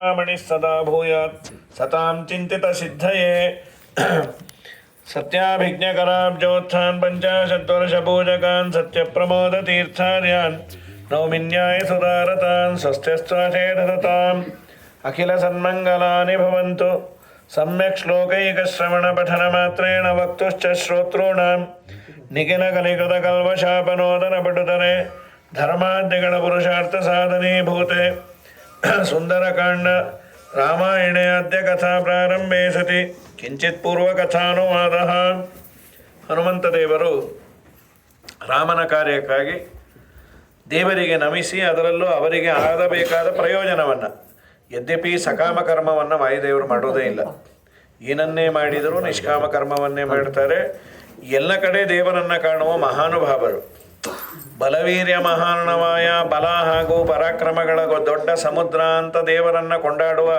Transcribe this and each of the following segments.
मणिः सदा भूयात् सतां चिन्तितसिद्धये सत्याभिज्ञकराब्जोत्थान् पञ्चाशद्वर्षपूजकान् सत्यप्रमोदतीर्थार्यान् नौमिन्यायसुधारतान् स्वस्त्यस्त्वशेषदताम् अखिलसन्मङ्गलानि भवन्तु सम्यक् श्लोकैकश्रवणपठनमात्रेण वक्तुश्च श्रोतॄणां निखिलकलिकृतकल्मषापनोदनपटुतरे धर्माद्यगणपुरुषार्थसाधनीभूते सुंदरकांड रामायणे अद्य कथा प्रारंभे सति किंचित पूर्वकथानुवाद ಹನುಮಂತ ದೇವರು ರಾಮನ ಕಾರ್ಯಕ್ಕಾಗಿ ದೇವರಿಗೆ ನಮಿಸಿ ಅದರಲ್ಲೂ ಅವರಿಗೆ ಆಗಬೇಕಾದ ಪ್ರಯೋಜನವನ್ನು, ಯದ್ಯಪಿ ಸಕಾಮ ಕರ್ಮವನ್ನು ವಾಯುದೇವರು ಮಾಡೋದೇ ಇಲ್ಲ, ಏನನ್ನೇ ಮಾಡಿದರೂ ನಿಷ್ಕಾಮ ಕರ್ಮವನ್ನೇ ಮಾಡ್ತಾರೆ. ಎಲ್ಲ ಕಡೆ ದೇವರನ್ನು ಕಾಣುವ ಮಹಾನುಭಾವರು. ಬಲವೀರ್ಯ ಮಹಾರ್ಣವಾಯ, ಬಲ ಹಾಗೂ ಪರಾಕ್ರಮಗಳ ದೊಡ್ಡ ಸಮುದ್ರ ಅಂತ ದೇವರನ್ನು ಕೊಂಡಾಡುವ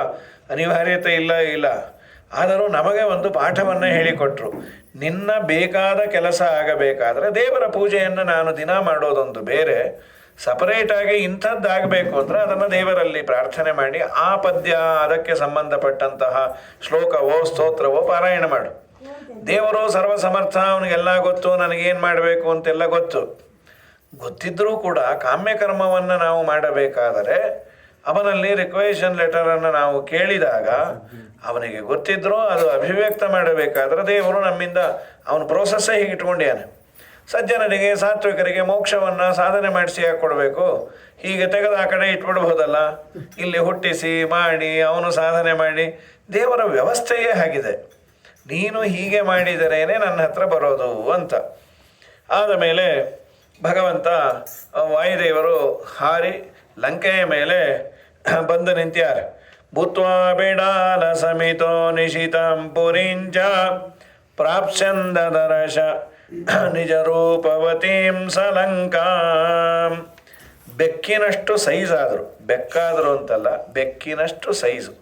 ಅನಿವಾರ್ಯತೆ ಇಲ್ಲ. ಆದರೂ ನಮಗೆ ಒಂದು ಪಾಠವನ್ನು ಹೇಳಿಕೊಟ್ರು. ನಿನ್ನ ಬೇಕಾದ ಕೆಲಸ ಆಗಬೇಕಾದ್ರೆ ದೇವರ ಪೂಜೆಯನ್ನು ನಾನು ದಿನ ಮಾಡೋದೊಂದು ಬೇರೆ, ಸಪರೇಟಾಗಿ ಇಂಥದ್ದಾಗಬೇಕು ಅಂದರೆ ಅದನ್ನು ದೇವರಲ್ಲಿ ಪ್ರಾರ್ಥನೆ ಮಾಡಿ ಆ ಪದ್ಯ ಅದಕ್ಕೆ ಸಂಬಂಧಪಟ್ಟಂತಹ ಶ್ಲೋಕವೋ ಸ್ತೋತ್ರವೋ ಪಾರಾಯಣ ಮಾಡು. ದೇವರು ಸರ್ವಸಮರ್ಥ, ಅವನಿಗೆಲ್ಲ ಗೊತ್ತು, ನನಗೇನು ಮಾಡಬೇಕು ಅಂತೆಲ್ಲ ಗೊತ್ತಿದ್ದರೂ ಕೂಡ ಕಾಮ್ಯಕರ್ಮವನ್ನು ನಾವು ಮಾಡಬೇಕಾದರೆ ಅವನಲ್ಲಿ ರಿಕ್ವೆಷನ್ ಲೆಟರನ್ನು ನಾವು ಕೇಳಿದಾಗ ಅವನಿಗೆ ಗೊತ್ತಿದ್ದರೂ ಅದು ಅಭಿವ್ಯಕ್ತ ಮಾಡಬೇಕಾದ್ರೆ ದೇವರು ನಮ್ಮಿಂದ ಅವನ ಪ್ರೋಸೆಸ್ಸೇ ಹೀಗೆ ಇಟ್ಕೊಂಡ್ಯಾನೆ. ಸಜ್ಜನರಿಗೆ ಸಾತ್ವಿಕರಿಗೆ ಮೋಕ್ಷವನ್ನು ಸಾಧನೆ ಮಾಡಿಸಿ ಯಾಕೆ ಕೊಡಬೇಕು? ಹೀಗೆ ತೆಗೆದು ಆ ಕಡೆ ಇಟ್ಬಿಡ್ಬೋದಲ್ಲ, ಇಲ್ಲಿ ಹುಟ್ಟಿಸಿ ಮಾಡಿ ಅವನು ಸಾಧನೆ ಮಾಡಿ. ದೇವರ ವ್ಯವಸ್ಥೆಯೇ ಆಗಿದೆ, ನೀನು ಹೀಗೆ ಮಾಡಿದರೇನೆ ನನ್ನ ಹತ್ರ ಬರೋದು ಅಂತ. ಆದ ಮೇಲೆ ಭಗವಂತ ವಾಯುದೇವರು ಹಾರಿ ಲಂಕೆಯ ಮೇಲೆ ಬಂದು ನಿಂತ್ಯಾರ. ಭೂತ್ವಾ ಬೇಡಾಲ ಸಮಿತೋ ನಿಶಿತಂ ಪುರಿಂಚ ಪ್ರಾಪ್ಸ್ಯಂದರಶ ನಿಜ ರೂಪವತೀಂ ಸಲಂಕಾಂ. ಬೆಕ್ಕಿನಷ್ಟು ಸೈಜ್ ಆದರು, ಬೆಕ್ಕಾದರು ಅಂತಲ್ಲ, ಬೆಕ್ಕಿನಷ್ಟು ಸೈಜು.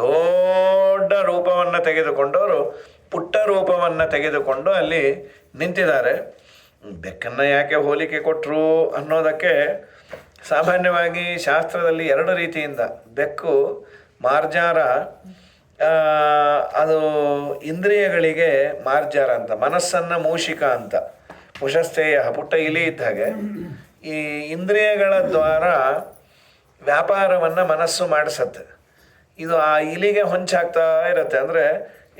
ದೊಡ್ಡ ರೂಪವನ್ನು ತೆಗೆದುಕೊಂಡವರು ಪುಟ್ಟ ರೂಪವನ್ನು ತೆಗೆದುಕೊಂಡು ಅಲ್ಲಿ ನಿಂತಿದ್ದಾರೆ. ಬೆಕ್ಕನ್ನು ಯಾಕೆ ಹೋಲಿಕೆ ಕೊಟ್ಟರು ಅನ್ನೋದಕ್ಕೆ ಸಾಮಾನ್ಯವಾಗಿ ಶಾಸ್ತ್ರದಲ್ಲಿ ಎರಡು ರೀತಿಯಿಂದ, ಬೆಕ್ಕು ಮಾರ್ಜಾರ, ಅದು ಇಂದ್ರಿಯಗಳಿಗೆ ಮಾರ್ಜಾರ ಅಂತ, ಮನಸ್ಸನ್ನು ಮೂಷಿಕ ಅಂತ, ಮುಷಸ್ಥೇಯ ಪುಟ್ಟ ಇಲಿ ಇದ್ದ ಹಾಗೆ. ಈ ಇಂದ್ರಿಯಗಳ ದ್ವಾರ ವ್ಯಾಪಾರವನ್ನು ಮನಸ್ಸು ಮಾಡಿಸತ್ತೆ. ಇದು ಆ ಇಲಿಗೆ ಹೊಂಚಾಗ್ತಾ ಇರುತ್ತೆ. ಅಂದರೆ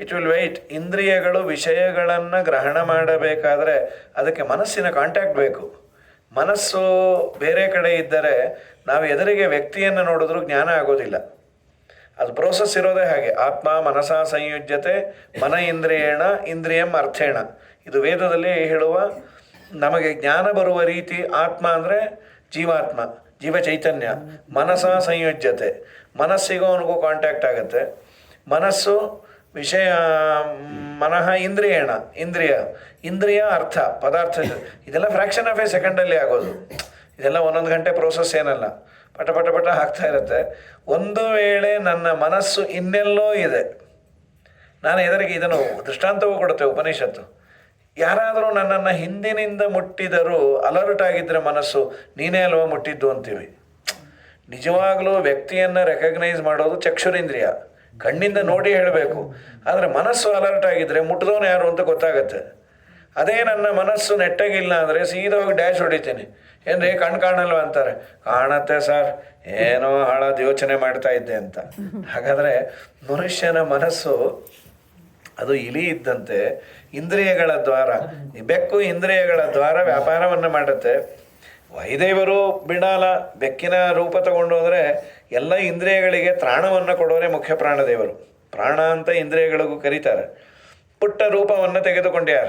ಇಟ್ ವಿಲ್ ವೆಯ್ಟ್. ಇಂದ್ರಿಯಗಳು ವಿಷಯಗಳನ್ನು ಗ್ರಹಣ ಮಾಡಬೇಕಾದ್ರೆ ಅದಕ್ಕೆ ಮನಸ್ಸಿನ ಕಾಂಟ್ಯಾಕ್ಟ್ ಬೇಕು. ಮನಸ್ಸು ಬೇರೆ ಕಡೆ ಇದ್ದರೆ ನಾವು ಎದುರಿಗೆ ವ್ಯಕ್ತಿಯನ್ನು ನೋಡಿದ್ರೂ ಜ್ಞಾನ ಆಗೋದಿಲ್ಲ. ಅದು ಪ್ರೋಸೆಸ್ ಇರೋದೇ ಹಾಗೆ. ಆತ್ಮ ಮನಸಾ ಸಂಯುಜ್ಯತೆ ಮನ ಇಂದ್ರಿಯೇಣ ಇಂದ್ರಿಯಂ ಅರ್ಥೇಣ. ಇದು ವೇದದಲ್ಲಿ ಹೇಳುವ ನಮಗೆ ಜ್ಞಾನ ಬರುವ ರೀತಿ. ಆತ್ಮ ಅಂದರೆ ಜೀವಾತ್ಮ, ಜೀವ ಚೈತನ್ಯ. ಮನಸಾ ಸಂಯುಜ್ಯತೆ, ಮನಸ್ಸಿಗೂ ಅವನಿಗೂ ಕಾಂಟ್ಯಾಕ್ಟ್ ಆಗುತ್ತೆ. ಮನಸ್ಸು ವಿಷಯ, ಮನಃ ಇಂದ್ರಿಯೇಣ, ಇಂದ್ರಿಯ ಅರ್ಥ ಪದಾರ್ಥ. ಇದೆಲ್ಲ ಫ್ರ್ಯಾಕ್ಷನ್ ಆಫ್ ಎ ಸೆಕೆಂಡಲ್ಲಿ ಆಗೋದು. ಇದೆಲ್ಲ ಒಂದೊಂದು ಗಂಟೆ ಪ್ರೋಸೆಸ್ ಏನಲ್ಲ, ಪಟ ಪಟ ಪಟ ಆಗ್ತಾ ಇರುತ್ತೆ. ಒಂದು ವೇಳೆ ನನ್ನ ಮನಸ್ಸು ಇನ್ನೆಲ್ಲೋ ಇದೆ, ನಾನು ಎದುರಿಗೆ ಇದನ್ನು ದೃಷ್ಟಾಂತವೂ ಕೊಡುತ್ತೆ ಉಪನಿಷತ್ತು. ಯಾರಾದರೂ ನನ್ನನ್ನು ಹಿಂದಿನಿಂದ ಮುಟ್ಟಿದರೂ ಅಲರ್ಟ್ ಆಗಿದ್ದರೆ ಮನಸ್ಸು, ನೀನೇ ಅಲ್ವಾ ಮುಟ್ಟಿದ್ದು ಅಂತೀವಿ. ನಿಜವಾಗಲೂ ವ್ಯಕ್ತಿಯನ್ನು ರೆಕಗ್ನೈಸ್ ಮಾಡೋದು ಚಕ್ಷುರೇಂದ್ರಿಯ, ಕಣ್ಣಿಂದ ನೋಡಿ ಹೇಳಬೇಕು. ಆದರೆ ಮನಸ್ಸು ಅಲರ್ಟ್ ಆಗಿದ್ದರೆ ಮುಟ್ಟಿದವನು ಯಾರು ಅಂತ ಗೊತ್ತಾಗತ್ತೆ. ಅದೇ ನನ್ನ ಮನಸ್ಸು ನೆಟ್ಟಗಿಲ್ಲ ಅಂದರೆ ಸೀದಾ ಹೋಗಿ ಡ್ಯಾಶ್ ಹೊಡಿತೀನಿ. ಏನ್ರಿ ಕಣ್ಣು ಕಾಣಲ್ವ ಅಂತಾರೆ. ಕಾಣತ್ತೆ ಸರ್, ಏನೋ ಹಾಳಾದ ಯೋಚನೆ ಮಾಡ್ತಾ ಇದ್ದೆ ಅಂತ. ಹಾಗಾದರೆ ಮನುಷ್ಯನ ಮನಸ್ಸು ಅದು ಇಲಿ ಇದ್ದಂತೆ, ಇಂದ್ರಿಯಗಳ ದ್ವಾರ. ಈ ಬೆಕ್ಕು ಇಂದ್ರಿಯಗಳ ದ್ವಾರ ವ್ಯಾಪಾರವನ್ನು ಮಾಡುತ್ತೆ. ವೈದೇವರು ಬಿಡಾಲ ಬೆಕ್ಕಿನ ರೂಪ ತಗೊಂಡು ಹೋದರೆ ಎಲ್ಲ ಇಂದ್ರಿಯಗಳಿಗೆ ತ್ರಾಣವನ್ನು ಕೊಡೋರೆ ಮುಖ್ಯ ಪ್ರಾಣದೇವರು. ಪ್ರಾಣ ಅಂತ ಇಂದ್ರಿಯಗಳಿಗೂ ಕರೀತಾರೆ. ಪುಟ್ಟ ರೂಪವನ್ನು ತೆಗೆದುಕೊಂಡ್ಯಾರ.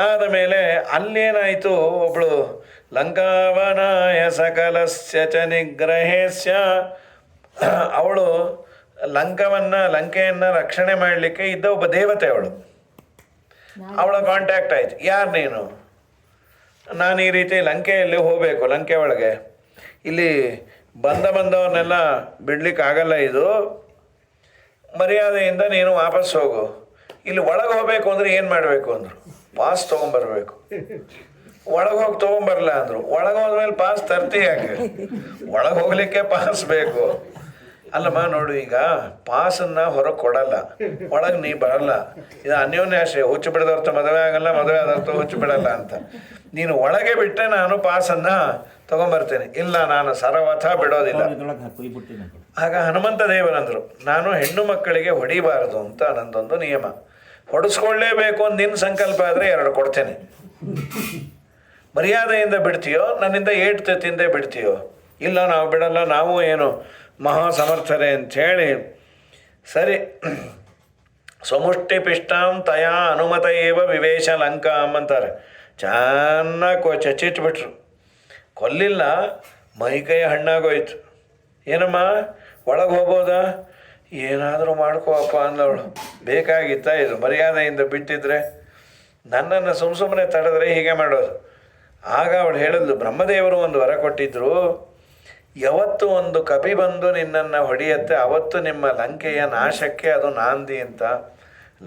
ಆದ ಮೇಲೆ ಅಲ್ಲೇನಾಯಿತು, ಒಬ್ಬಳು ಲಂಕಾವನಾಯ ಸಕಲಸ್ಯ ಚ ನಿಗ್ರಹೇಸ್ಯ, ಅವಳು ಲಂಕೆಯನ್ನು ರಕ್ಷಣೆ ಮಾಡಲಿಕ್ಕೆ ಇದ್ದ ಒಬ್ಬ ದೇವತೆ. ಅವಳ ಕಾಂಟ್ಯಾಕ್ಟ್ ಆಯಿತು. ಯಾರು ನೀನು? ನಾನು ಈ ರೀತಿ ಲಂಕೆಯಲ್ಲಿ ಹೋಗಬೇಕು, ಲಂಕೆ ಒಳಗೆ ಇಲ್ಲಿ ಬಂದವನ್ನೆಲ್ಲ ಬಿಡ್ಲಿಕ್ಕೆ ಆಗಲ್ಲ, ಇದು ಮರ್ಯಾದೆಯಿಂದ ನೀನು ವಾಪಸ್ ಹೋಗು. ಇಲ್ಲಿ ಒಳಗೆ ಹೋಗಬೇಕು ಅಂದರೆ ಏನು ಮಾಡಬೇಕು ಅಂದರು, ಪಾಸ್ ತೊಗೊಂಬರ್ಬೇಕು. ಒಳಗೆ ಹೋಗಿ ತೊಗೊಂಬರಲ್ಲ ಅಂದರು. ಒಳಗೆ ಹೋದ್ಮೇಲೆ ಪಾಸ್ ತರ್ತಿ ಯಾಕೆ? ಒಳಗೆ ಹೋಗ್ಲಿಕ್ಕೆ ಪಾಸ್ ಬೇಕು. ಅಲ್ಲಮ್ಮ ನೋಡು, ಈಗ ಪಾಸನ್ನ ಹೊರಗೆ ಕೊಡಲ್ಲ, ಒಳಗೆ ನೀ ಬರಲ್ಲ. ಇದು ಅನ್ಯೋನ್ಯ ಆಶ್ರಯ. ಹುಚ್ಚು ಬಿಡದವ್ರತ ಮದುವೆ ಆಗಲ್ಲ, ಮದುವೆ ಆದವ್ರತ ಹುಚ್ಚು ಬಿಡಲ್ಲ ಅಂತ. ನೀನು ಒಳಗೆ ಬಿಟ್ಟರೆ ನಾನು ಪಾಸನ್ನು ತೊಗೊಂಬರ್ತೇನೆ, ಇಲ್ಲ ನಾನು ಸರ್ವಥ ಬಿಡೋದಿಲ್ಲ. ಆಗ ಹನುಮಂತ ದೇವರಂದರು, ನಾನು ಹೆಣ್ಣು ಮಕ್ಕಳಿಗೆ ಹೊಡಿಬಾರದು ಅಂತ ನನ್ನದೊಂದು ನಿಯಮ. ಹೊಡೆಸ್ಕೊಳ್ಳೇಬೇಕು ಅಂತ ನಿನ್ನ ಸಂಕಲ್ಪ ಆದರೆ 2 ಕೊಡ್ತೇನೆ. ಮರ್ಯಾದೆಯಿಂದ ಬಿಡ್ತೀಯೋ, ನನ್ನಿಂದ ಏಟು ತಿಂದೇ ಬಿಡ್ತೀಯೋ? ಇಲ್ಲ ನಾವು ಬಿಡಲ್ಲ, ನಾವು ಏನು ಮಹಾ ಸಮರ್ಥರೆ ಅಂಥೇಳಿ, ಸರಿ ಸ್ವಮುಷ್ಟಿ ಪಿಷ್ಟಾಂ ತಯಾ ಅನುಮತ ಏವ ವಿವೇಶ ಲಂಕಾಂ ಅಂತಾರೆ. ಚೆನ್ನಾಗಿ ಚಚ್ಚಿಟ್ಬಿಟ್ರು. ಕೊಲ್ಲಿಲ್ಲ, ಮೈಕೈ ಹಣ್ಣಾಗೋಯ್ತು. ಏನಮ್ಮ ಒಳಗೆ ಹೋಗ್ಬೋದಾ? ಏನಾದರೂ ಮಾಡ್ಕೋಪ್ಪ ಅಂದವಳು. ಬೇಕಾಗಿತ್ತಾ ಇದು? ಮರ್ಯಾದೆಯಿಂದ ಬಿಟ್ಟಿದ್ರೆ, ನನ್ನನ್ನು ಸುಮ್ಮನೆ ತಡೆದ್ರೆ ಹೀಗೆ ಮಾಡೋದು. ಆಗ ಅವಳು ಹೇಳಿದ್ಲು, ಬ್ರಹ್ಮದೇವರು ಒಂದು ವರ ಕೊಟ್ಟಿದ್ದರು, ಯಾವತ್ತು ಒಂದು ಕಪಿ ಬಂದು ನಿನ್ನನ್ನು ಹೊಡೆಯತ್ತೆ ಅವತ್ತು ನಿಮ್ಮ ಲಂಕೆಯ ನಾಶಕ್ಕೆ ಅದು ನಾಂದಿ ಅಂತ.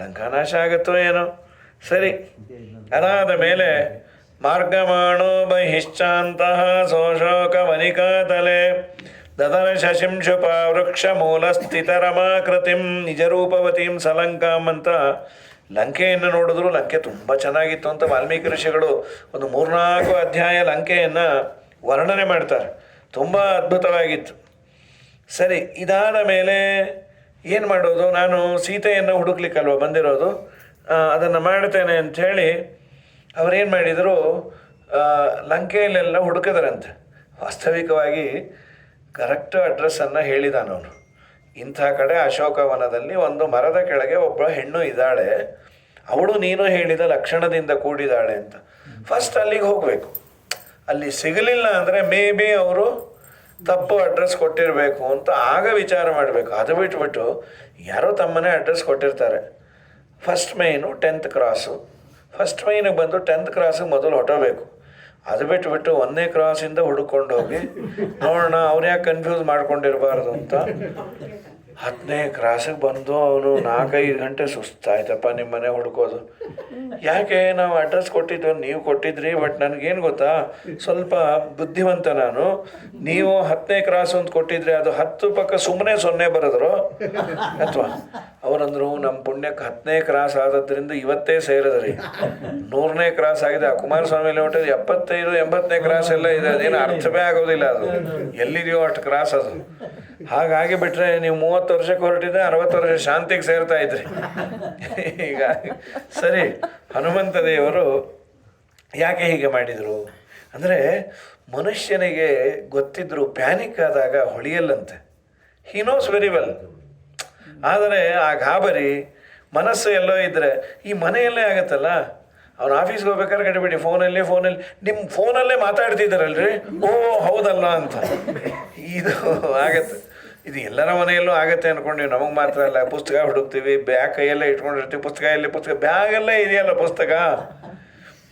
ಲಂಕಾನಾಶ ಆಗುತ್ತೋ ಏನೋ. ಸರಿ, ಅದಾದ ಮೇಲೆ ಮಾರ್ಗಮಾಣೋ ಬಹಿಶ್ಚಾಂತಃ ಸೋಶೋಕ ವನಿಕಾತಲೆ ದದನ ಶಶಿಂಶುಪ ವೃಕ್ಷ ಮೂಲ ಸ್ಥಿತ ರಮಾಕೃತಿಂ ನಿಜರೂಪವತೀಂ ಸಲಂಕಾಂ ಅಂತ ಲಂಕೆಯನ್ನು ನೋಡಿದ್ರು. ಲಂಕೆ ತುಂಬ ಚೆನ್ನಾಗಿತ್ತು ಅಂತ ವಾಲ್ಮೀಕಿ ಋಷಿಗಳು ಒಂದು 3-4 ಅಧ್ಯಾಯ ಲಂಕೆಯನ್ನು ವರ್ಣನೆ ಮಾಡ್ತಾರೆ. ತುಂಬ ಅದ್ಭುತವಾಗಿತ್ತು. ಸರಿ, ಇದಾದ ಮೇಲೆ ಏನು ಮಾಡೋದು? ನಾನು ಸೀತೆಯನ್ನು ಹುಡುಕ್ಲಿಕ್ಕಲ್ವ ಬಂದಿರೋದು, ಅದನ್ನು ಮಾಡ್ತೇನೆ ಅಂಥೇಳಿ ಅವರೇನು ಮಾಡಿದರು, ಲಂಕೆಯಲ್ಲೆಲ್ಲ ಹುಡುಕಿದ್ರಂತೆ. ವಾಸ್ತವಿಕವಾಗಿ ಕರೆಕ್ಟ್ ಅಡ್ರೆಸ್ಸನ್ನು ಹೇಳಿದಾನವನು. ಇಂಥ ಕಡೆ ಅಶೋಕವನದಲ್ಲಿ ಒಂದು ಮರದ ಕೆಳಗೆ ಒಬ್ಬ ಹೆಣ್ಣು ಇದ್ದಾಳೆ, ಅವಳು ನೀನು ಹೇಳಿದ ಲಕ್ಷಣದಿಂದ ಕೂಡಿದಾಳೆ ಅಂತ. ಫಸ್ಟ್ ಅಲ್ಲಿಗೆ ಹೋಗಬೇಕು. ಅಲ್ಲಿ ಸಿಗಲಿಲ್ಲ ಅಂದರೆ ಮೇ ಬಿ ಅವರು ತಪ್ಪು ಅಡ್ರೆಸ್ ಕೊಟ್ಟಿರಬೇಕು ಅಂತ ಆಗ ವಿಚಾರ ಮಾಡಬೇಕು. ಅದು ಬಿಟ್ಬಿಟ್ಟು ಯಾರೋ ತಮ್ಮನೇ ಅಡ್ರೆಸ್ ಕೊಟ್ಟಿರ್ತಾರೆ. ಫಸ್ಟ್ ಮೈನು 10th ಕ್ರಾಸು, ಫಸ್ಟ್ ಮೈನಿಗೆ ಬಂದು 10th ಕ್ರಾಸಿಗೆ ಮೊದಲು ಹೊಟ್ಟೋಬೇಕು. ಅದು ಬಿಟ್ಬಿಟ್ಟು 1ನೇ ಕ್ರಾಸಿಂದ ಹುಡುಕೊಂಡು ಹೋಗಿ ನೋಡೋಣ ಅವ್ರು ಯಾಕೆ ಕನ್ಫ್ಯೂಸ್ ಮಾಡ್ಕೊಂಡಿರಬಾರ್ದು ಅಂತ 10ನೇ ಕ್ರಾಸಿಗೆ ಬಂದು ಅವನು 4-5 ಗಂಟೆ ಸುಸ್ತಾಯ್ತಪ್ಪ ನಿಮ್ಮ ಮನೆ ಹುಡುಕೋದು. ಯಾಕೆ? ನಾವು ಅಡ್ರೆಸ್ ಕೊಟ್ಟಿದ್ದು, ನೀವು ಕೊಟ್ಟಿದ್ರಿ, ಬಟ್ ನನಗೇನು ಗೊತ್ತಾ, ಸ್ವಲ್ಪ ಬುದ್ಧಿವಂತ ನಾನು. ನೀವು 10ನೇ ಕ್ರಾಸ್ ಅಂತ ಕೊಟ್ಟಿದ್ರೆ ಅದು 10 ಪಕ್ಕ ಸುಮ್ಮನೆ 0 ಬರೆದ್ರು ಅಥವಾ ಅವರಂದ್ರು ನಮ್ಮ ಪುಣ್ಯಕ್ಕೆ 10ನೇ ಕ್ರಾಸ್ ಆದದ್ರಿಂದ ಇವತ್ತೇ ಸೇರಿದ್ರಿ. 100ನೇ ಕ್ರಾಸ್ ಆಗಿದೆ. ಆ ಕುಮಾರಸ್ವಾಮಿ ಹೊಟ್ಟೆ 75-80ನೇ ಕ್ರಾಸ್ ಎಲ್ಲ ಇದೆ. ಅದೇನು ಅರ್ಥವೇ ಆಗೋದಿಲ್ಲ. ಅದು ಎಲ್ಲಿದೆಯೋ ಅಷ್ಟು ಕ್ರಾಸ್ ಅದು. ಹಾಗಾಗಿ ಬಿಟ್ಟರೆ ನೀವು 30 ವರ್ಷಕ್ಕೆ ಹೊರಟಿದೆ, 60 ವರ್ಷ ಶಾಂತಿಗೆ ಸೇರ್ತಾ ಇದ್ರಿ. ಈಗ ಸರಿ, ಹನುಮಂತ ದೇವರು ಯಾಕೆ ಹೀಗೆ ಮಾಡಿದರು ಅಂದರೆ, ಮನುಷ್ಯನಿಗೆ ಗೊತ್ತಿದ್ರು ಪ್ಯಾನಿಕ್ ಆದಾಗ ಹೊಳೆಯಲ್ಲಂತೆ. He knows very well. ಆದರೆ ಆ ಗಾಬರಿ ಮನಸ್ಸು ಎಲ್ಲೋ ಇದ್ದರೆ ಈ ಮನೆಯಲ್ಲೇ ಆಗುತ್ತಲ್ಲ. ಅವ್ನು ಆಫೀಸ್ಗೆ ಹೋಗ್ಬೇಕಾದ್ರೆ ಕಟ್ಟಿಬಿಡಿ, ಫೋನಲ್ಲಿ ನಿಮ್ಮ ಫೋನಲ್ಲೇ ಮಾತಾಡ್ತಿದ್ದಾರಲ್ರಿ, ಓ ಹೌದಲ್ಲ ಅಂತ. ಇದು ಆಗತ್ತೆ. ಇದು ಎಲ್ಲರ ಮನೆಯಲ್ಲೂ ಆಗತ್ತೆ ಅಂದ್ಕೊಂಡು ನಮಗೆ ಮಾತ್ರ ಅಲ್ಲ. ಪುಸ್ತಕ ಹುಡುಕ್ತೀವಿ, ಬ್ಯಾಗ್ ಕೈಯಲ್ಲೇ ಇಟ್ಕೊಂಡಿರ್ತೀವಿ, ಪುಸ್ತಕ ಬ್ಯಾಗಲ್ಲೇ ಇದೆಯಲ್ಲ ಪುಸ್ತಕ.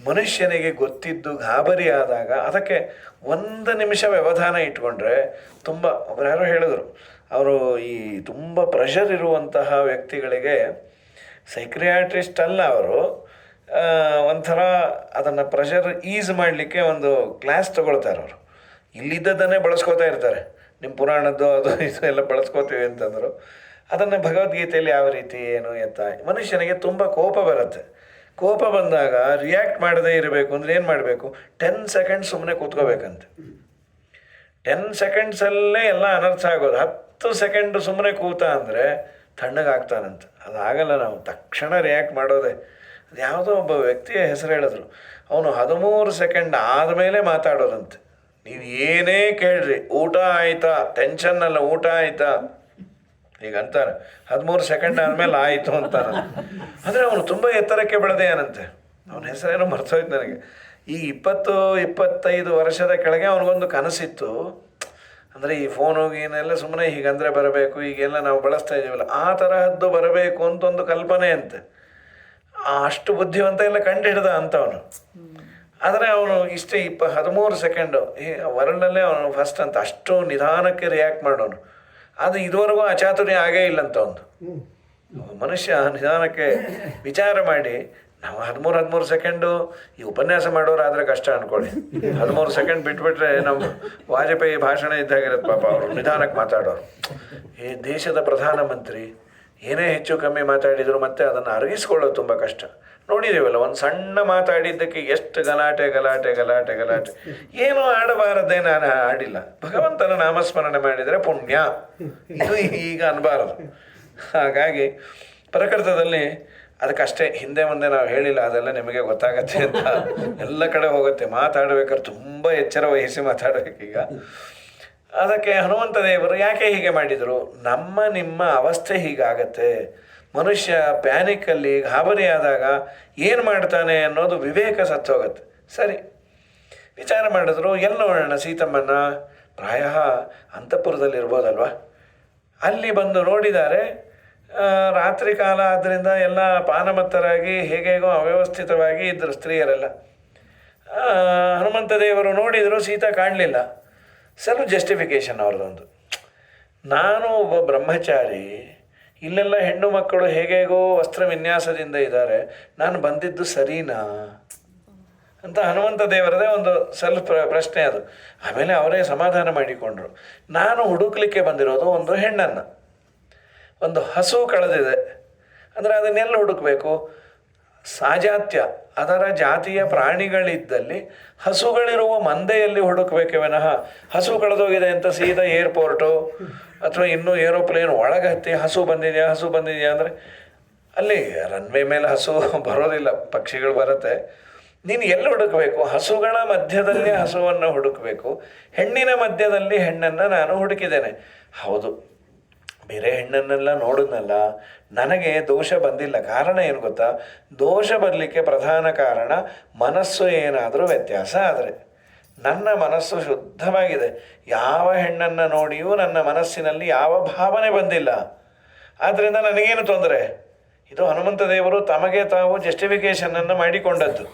ಮನುಷ್ಯನಿಗೆ ಗೊತ್ತಿದ್ದು ಗಾಬರಿ ಆದಾಗ ಅದಕ್ಕೆ 1 ನಿಮಿಷ ವ್ಯವಧಾನ ಇಟ್ಕೊಂಡ್ರೆ ತುಂಬ. ಒಬ್ಬರು ಯಾರೋ ಹೇಳಿದ್ರು, ಅವರು ಈ ತುಂಬ ಪ್ರೆಷರ್ ಇರುವಂತಹ ವ್ಯಕ್ತಿಗಳಿಗೆ ಸೈಕ್ರಿಯಾಟ್ರಿಸ್ಟ್ ಅಲ್ಲ ಅವರು, ಒಂಥರ ಅದನ್ನು ಪ್ರೆಷರ್ ಈಸ್ ಮಾಡಲಿಕ್ಕೆ ಒಂದು ಕ್ಲಾಸ್ ತೊಗೊಳ್ತಾರೆ. ಅವರು ಇಲ್ಲಿದ್ದದನ್ನೇ ಬಳಸ್ಕೋತಾ ಇರ್ತಾರೆ. ನಿಮ್ಮ ಪುರಾಣದ್ದು ಅದು ಇದು ಎಲ್ಲ ಬಳಸ್ಕೋತೀವಿ ಅಂತಂದರು. ಅದನ್ನು ಭಗವದ್ಗೀತೆಯಲ್ಲಿ ಯಾವ ರೀತಿ ಏನು ಎತ್ತ. ಮನುಷ್ಯನಿಗೆ ತುಂಬ ಕೋಪ ಬರುತ್ತೆ. ಕೋಪ ಬಂದಾಗ ರಿಯಾಕ್ಟ್ ಮಾಡದೇ ಇರಬೇಕು ಅಂದರೆ ಏನು ಮಾಡಬೇಕು? 10 ಸೆಕೆಂಡ್ಸ್ ಸುಮ್ಮನೆ ಕೂತ್ಕೋಬೇಕಂತೆ. 10 ಸೆಕೆಂಡ್ಸಲ್ಲೇ ಎಲ್ಲ ಅನರ್ಥ ಆಗೋದು. 10 ಸೆಕೆಂಡ್ ಸುಮ್ಮನೆ ಕೂತ ಅಂದರೆ ತಣ್ಣಗಾಗ್ತಾನಂತೆ. ಅದಾಗಲ್ಲ, ನಾವು ತಕ್ಷಣ ರಿಯಾಕ್ಟ್ ಮಾಡೋದೇ. ಅದು ಯಾವುದೋ ಒಬ್ಬ ವ್ಯಕ್ತಿಯ ಹೆಸರು ಹೇಳಿದ್ರು, ಅವನು 13 ಸೆಕೆಂಡ್ ಆದಮೇಲೆ ಮಾತಾಡೋದಂತೆ. ನೀವು ಏನೇ ಕೇಳ್ರಿ, ಊಟ ಆಯಿತಾ, ಟೆನ್ಷನ್ನಲ್ಲ, ಊಟ ಆಯಿತಾ ಈಗ ಅಂತಾನೆ. 13 ಸೆಕೆಂಡ್ ಆದಮೇಲೆ ಆಯಿತು ಅಂತಾನೆ. ಅಂದರೆ ಅವನು ತುಂಬ ಎತ್ತರಕ್ಕೆ ಬೆಳೆದೇನಂತೆ. ಅವನ ಹೆಸರೇನೋ ಮರ್ತೋಯ್ತು ನನಗೆ. ಈ 20-25 ವರ್ಷದ ಕೆಳಗೆ ಅವನಿಗೊಂದು ಕನಸಿತ್ತು. ಅಂದರೆ ಈ ಫೋನು ಗೀನೆಲ್ಲ ಸುಮ್ಮನೆ ಹೀಗಂದರೆ ಬರಬೇಕು, ಈಗೆಲ್ಲ ನಾವು ಬಳಸ್ತಾ ಇದ್ದೀವಲ್ಲ, ಆ ತರಹದ್ದು ಬರಬೇಕು ಅಂತ ಒಂದು ಕಲ್ಪನೆ ಅಂತೆ. ಅಷ್ಟು ಬುದ್ಧಿವಂತ ಎಲ್ಲ ಕಂಡು ಹಿಡ್ದ ಅಂತವನು. ಆದರೆ ಅವನು ಇಷ್ಟೇ 13 ಸೆಕೆಂಡು ಈ ವರ್ಲ್ಡಲ್ಲೇ ಅವನು ಫಸ್ಟ್ ಅಂತ. ಅಷ್ಟು ನಿಧಾನಕ್ಕೆ ರಿಯಾಕ್ಟ್ ಮಾಡೋನು. ಅದು ಇದುವರೆಗೂ ಅಚಾತುರ್ಯ ಆಗೇ ಇಲ್ಲಂತ ಒಂದು ಮನುಷ್ಯ ನಿಧಾನಕ್ಕೆ ವಿಚಾರ ಮಾಡಿ ನಾವು 13 ಸೆಕೆಂಡು ಈ ಉಪನ್ಯಾಸ ಮಾಡೋರಾದರೆ ಕಷ್ಟ ಅಂದ್ಕೊಳ್ಳಿ. 13 ಸೆಕೆಂಡ್ ಬಿಟ್ಬಿಟ್ರೆ ನಮ್ಮ ವಾಜಪೇಯಿ ಭಾಷಣ ಇದ್ದಾಗಿರುತ್ತೆ ಪಾಪ, ಅವರು ನಿಧಾನಕ್ಕೆ ಮಾತಾಡೋರು. ಈ ದೇಶದ ಪ್ರಧಾನಮಂತ್ರಿ ಏನೇ ಹೆಚ್ಚು ಕಮ್ಮಿ ಮಾತಾಡಿದರು ಮತ್ತೆ ಅದನ್ನು ಅರಗಿಸ್ಕೊಳ್ಳೋದು ತುಂಬ ಕಷ್ಟ. ನೋಡಿದ್ದೀವಲ್ಲ, ಒಂದು ಸಣ್ಣ ಮಾತಾಡಿದ್ದಕ್ಕೆ ಎಷ್ಟು ಗಲಾಟೆ ಗಲಾಟೆ ಗಲಾಟೆ ಗಲಾಟೆ. ಏನೂ ಆಡಬಾರದೇ ನಾನು ಆಡಿಲ್ಲ, ಭಗವಂತನ ನಾಮಸ್ಮರಣೆ ಮಾಡಿದರೆ ಪುಣ್ಯ, ಇದು ಈಗ ಅನ್ಬಾರದು. ಹಾಗಾಗಿ ಪ್ರಕೃತದಲ್ಲಿ ಅದಕ್ಕಷ್ಟೇ, ಹಿಂದೆ ಮುಂದೆ ನಾವು ಹೇಳಿಲ್ಲ, ಅದೆಲ್ಲ ನಿಮಗೆ ಗೊತ್ತಾಗತ್ತೆ ಅಂತ ಎಲ್ಲ ಕಡೆ ಹೋಗುತ್ತೆ. ಮಾತಾಡಬೇಕಾದ್ರೆ ತುಂಬ ಎಚ್ಚರ ವಹಿಸಿ ಮಾತಾಡಬೇಕೀಗ. ಅದಕ್ಕೆ ಹನುಮಂತ ದೇವರು ಯಾಕೆ ಹೀಗೆ ಮಾಡಿದರು? ನಮ್ಮ ನಿಮ್ಮ ಅವಸ್ಥೆ ಹೀಗಾಗತ್ತೆ. ಮನುಷ್ಯ ಪ್ಯಾನಿಕ್ಕಲ್ಲಿ ಗಾಬರಿ ಆದಾಗ ಏನು ಮಾಡ್ತಾನೆ ಅನ್ನೋದು ವಿವೇಕ ಸತ್ತೋಗುತ್ತೆ. ಸರಿ, ವಿಚಾರ ಮಾಡಿದ್ರು, ಎಲ್ಲಿ ನೋಡೋಣ ಸೀತಮ್ಮನ? ಪ್ರಾಯ ಅಂತಃಪುರದಲ್ಲಿರ್ಬೋದಲ್ವ. ಅಲ್ಲಿ ಬಂದು ನೋಡಿದ್ದಾರೆ, ರಾತ್ರಿ ಕಾಲ ಆದ್ದರಿಂದ ಎಲ್ಲ ಪಾನಮತ್ತರಾಗಿ ಹೇಗೇಗೋ ಅವ್ಯವಸ್ಥಿತವಾಗಿ ಇದ್ದರು ಸ್ತ್ರೀಯರೆಲ್ಲ. ಹನುಮಂತ ದೇವರು ನೋಡಿದರು, ಸೀತಾ ಕಾಣಲಿಲ್ಲ. ಸ್ವಲ್ಪ ಜಸ್ಟಿಫಿಕೇಶನ್ ಅವ್ರದ್ದೊಂದು, ನಾನು ಒಬ್ಬ ಬ್ರಹ್ಮಚಾರಿ, ಇಲ್ಲೆಲ್ಲ ಹೆಣ್ಣು ಮಕ್ಕಳು ಹೇಗೇಗೋ ವಸ್ತ್ರ ವಿನ್ಯಾಸದಿಂದ ಇದ್ದಾರೆ, ನಾನು ಬಂದಿದ್ದು ಸರಿನಾ ಅಂತ ಹನುಮಂತ ದೇವರದೇ ಒಂದು ಸ್ವಲ್ಪ ಪ್ರಶ್ನೆ ಅದು. ಆಮೇಲೆ ಅವರೇ ಸಮಾಧಾನ ಮಾಡಿಕೊಂಡ್ರು. ನಾನು ಹುಡುಕ್ಲಿಕ್ಕೆ ಬಂದಿರೋದು ಒಂದು ಹೆಣ್ಣನ್ನು, ಒಂದು ಹಸು ಕಳೆದಿದೆ ಅಂದರೆ ಅದನ್ನೆಲ್ಲ ಹುಡುಕಬೇಕು? ಸಾಜಾತ್ಯ, ಅದರ ಜಾತಿಯ ಪ್ರಾಣಿಗಳಿದ್ದಲ್ಲಿ ಹಸುಗಳಿರುವ ಮಂದೆಯಲ್ಲಿ ಹುಡುಕಬೇಕೆ ವಿನಃ ಹಸು ಕಳೆದೋಗಿದೆ ಅಂತ ಸೀದಾ ಏರ್ಪೋರ್ಟು ಅಥವಾ ಇನ್ನೂ ಏರೋಪ್ಲೇನ್ ಒಳಗೆ ಹತ್ತಿ ಹಸು ಬಂದಿದೆಯಾ ಹಸು ಬಂದಿದೆಯಾ ಅಂದರೆ ಅಲ್ಲಿ ರನ್ವೇ ಮೇಲೆ ಹಸು ಬರೋದಿಲ್ಲ, ಪಕ್ಷಿಗಳು ಬರುತ್ತೆ. ನೀನು ಎಲ್ಲಿ ಹುಡುಕಬೇಕು? ಹಸುಗಳ ಮಧ್ಯದಲ್ಲಿ ಹಸುವನ್ನು ಹುಡುಕಬೇಕು, ಹೆಣ್ಣಿನ ಮಧ್ಯದಲ್ಲಿ ಹೆಣ್ಣನ್ನು ನಾನು ಹುಡುಕಿದ್ದೇನೆ. ಹೌದು, ಬೇರೆ ಹೆಣ್ಣನ್ನೆಲ್ಲ ನೋಡಿದ್ನಲ್ಲ, ನನಗೆ ದೋಷ ಬಂದಿಲ್ಲ. ಕಾರಣ ಏನು ಗೊತ್ತಾ? ದೋಷ ಬರಲಿಕ್ಕೆ ಪ್ರಧಾನ ಕಾರಣ ಮನಸ್ಸು ಏನಾದರೂ ವ್ಯತ್ಯಾಸ ಆದರೆ. ನನ್ನ ಮನಸ್ಸು ಶುದ್ಧವಾಗಿದೆ, ಯಾವ ಹೆಣ್ಣನ್ನು ನೋಡಿಯೂ ನನ್ನ ಮನಸ್ಸಿನಲ್ಲಿ ಯಾವ ಭಾವನೆ ಬಂದಿಲ್ಲ. ಆದ್ದರಿಂದ ನನಗೇನು ತೊಂದರೆ? ಇದು ಹನುಮಂತ ದೇವರು ತಮಗೆ ತಾವು ಜಸ್ಟಿಫಿಕೇಷನನ್ನು ಮಾಡಿಕೊಂಡದ್ದು.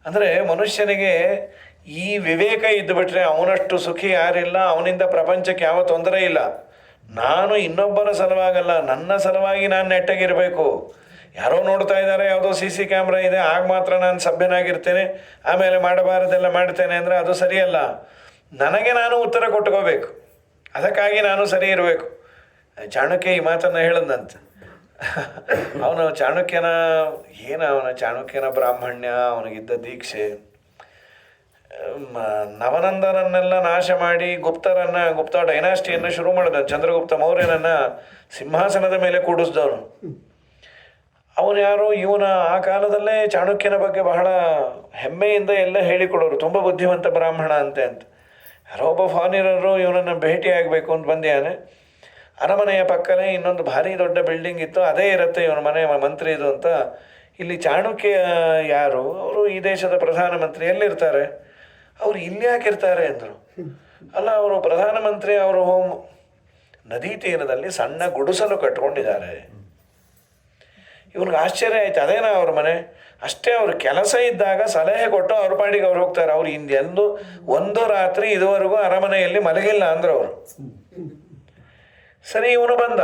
ಅಂದರೆ ಮನುಷ್ಯನಿಗೆ ಈ ವಿವೇಕ ಇದ್ದುಬಿಟ್ರೆ ಅವನಷ್ಟು ಸುಖಿ ಯಾರಿಲ್ಲ, ಅವನಿಂದ ಪ್ರಪಂಚಕ್ಕೆ ಯಾವ ತೊಂದರೆ ಇಲ್ಲ. ನಾನು ಇನ್ನೊಬ್ಬರ ಸಲುವಾಗಲ್ಲ, ನನ್ನ ಸಲುವಾಗಿ ನಾನು ನೆಟ್ಟಗಿರಬೇಕು. ಯಾರೋ ನೋಡ್ತಾ ಇದ್ದಾರೆ, ಯಾವುದೋ CC ಕ್ಯಾಮ್ರಾ ಇದೆ, ಆಗ ಮಾತ್ರ ನಾನು ಸಭ್ಯನಾಗಿರ್ತೇನೆ, ಆಮೇಲೆ ಮಾಡಬಾರದೆಲ್ಲ ಮಾಡ್ತೇನೆ ಅಂದರೆ ಅದು ಸರಿಯಲ್ಲ. ನನಗೆ ನಾನು ಉತ್ತರ ಕೊಟ್ಕೋಬೇಕು, ಅದಕ್ಕಾಗಿ ನಾನು ಸರಿ ಇರಬೇಕು. ಚಾಣಕ್ಯ ಈ ಮಾತನ್ನು ಹೇಳಿದಂತೆ. ಅವನು ಚಾಣಕ್ಯನ ಚಾಣಕ್ಯನ ಬ್ರಾಹ್ಮಣ್ಯ, ಅವನಿಗಿದ್ದ ದೀಕ್ಷೆ, ನವನಂದನನ್ನೆಲ್ಲ ನಾಶ ಮಾಡಿ ಗುಪ್ತ ಡೈನಾಸ್ಟಿಯನ್ನು ಶುರು ಮಾಡಿದ. ಚಂದ್ರಗುಪ್ತ ಮೌರ್ಯನನ್ನು ಸಿಂಹಾಸನದ ಮೇಲೆ ಕೂಡಿಸಿದವನು ಅವನು ಯಾರು? ಇವನ ಆ ಕಾಲದಲ್ಲೇ ಚಾಣಕ್ಯನ ಬಗ್ಗೆ ಬಹಳ ಹೆಮ್ಮೆಯಿಂದ ಎಲ್ಲ ಹೇಳಿಕೊಡೋರು, ತುಂಬ ಬುದ್ಧಿವಂತ ಬ್ರಾಹ್ಮಣ ಅಂತ. ಯಾರೋ ಒಬ್ಬ ಫಾರಿನರು ಇವನನ್ನು ಭೇಟಿಯಾಗಬೇಕು ಅಂತ ಬಂದಿಯಾನೆ. ಅರಮನೆಯ ಪಕ್ಕನೇ ಇನ್ನೊಂದು ಭಾರಿ ದೊಡ್ಡ ಬಿಲ್ಡಿಂಗ್ ಇತ್ತು, ಅದೇ ಇರುತ್ತೆ ಇವನ ಮನೆ ಮಂತ್ರಿ ಇದು ಅಂತ. ಇಲ್ಲಿ ಚಾಣಕ್ಯ ಯಾರು? ಅವರು ಈ ದೇಶದ ಪ್ರಧಾನಮಂತ್ರಿ, ಎಲ್ಲಿರ್ತಾರೆ? ಅವರು ಇಲ್ಲಿ ಯಾಕಿರ್ತಾರೆ ಅಂದರು. ಅಲ್ಲ, ಅವರು ಪ್ರಧಾನಮಂತ್ರಿ, ಅವರು ನದಿ ತೀರದಲ್ಲಿ ಸಣ್ಣ ಗುಡಿಸಲು ಕಟ್ಕೊಂಡಿದ್ದಾರೆ. ಇವನಿಗೆ ಆಶ್ಚರ್ಯ ಆಯ್ತು, ಅದೇನಾ ಅವ್ರ ಮನೆ? ಅಷ್ಟೇ, ಅವ್ರ ಕೆಲಸ ಇದ್ದಾಗ ಸಲಹೆ ಕೊಟ್ಟು ಅವ್ರ ಪಾಡಿಗೆ ಅವ್ರು ಹೋಗ್ತಾರೆ. ಅವ್ರು ಹಿಂದೆಂದು ಒಂದು ರಾತ್ರಿ ಇದುವರೆಗೂ ಅರಮನೆಯಲ್ಲಿ ಮಲಗಿಲ್ಲ ಅಂದರು ಅವರು. ಸರಿ, ಇವನು ಬಂದ,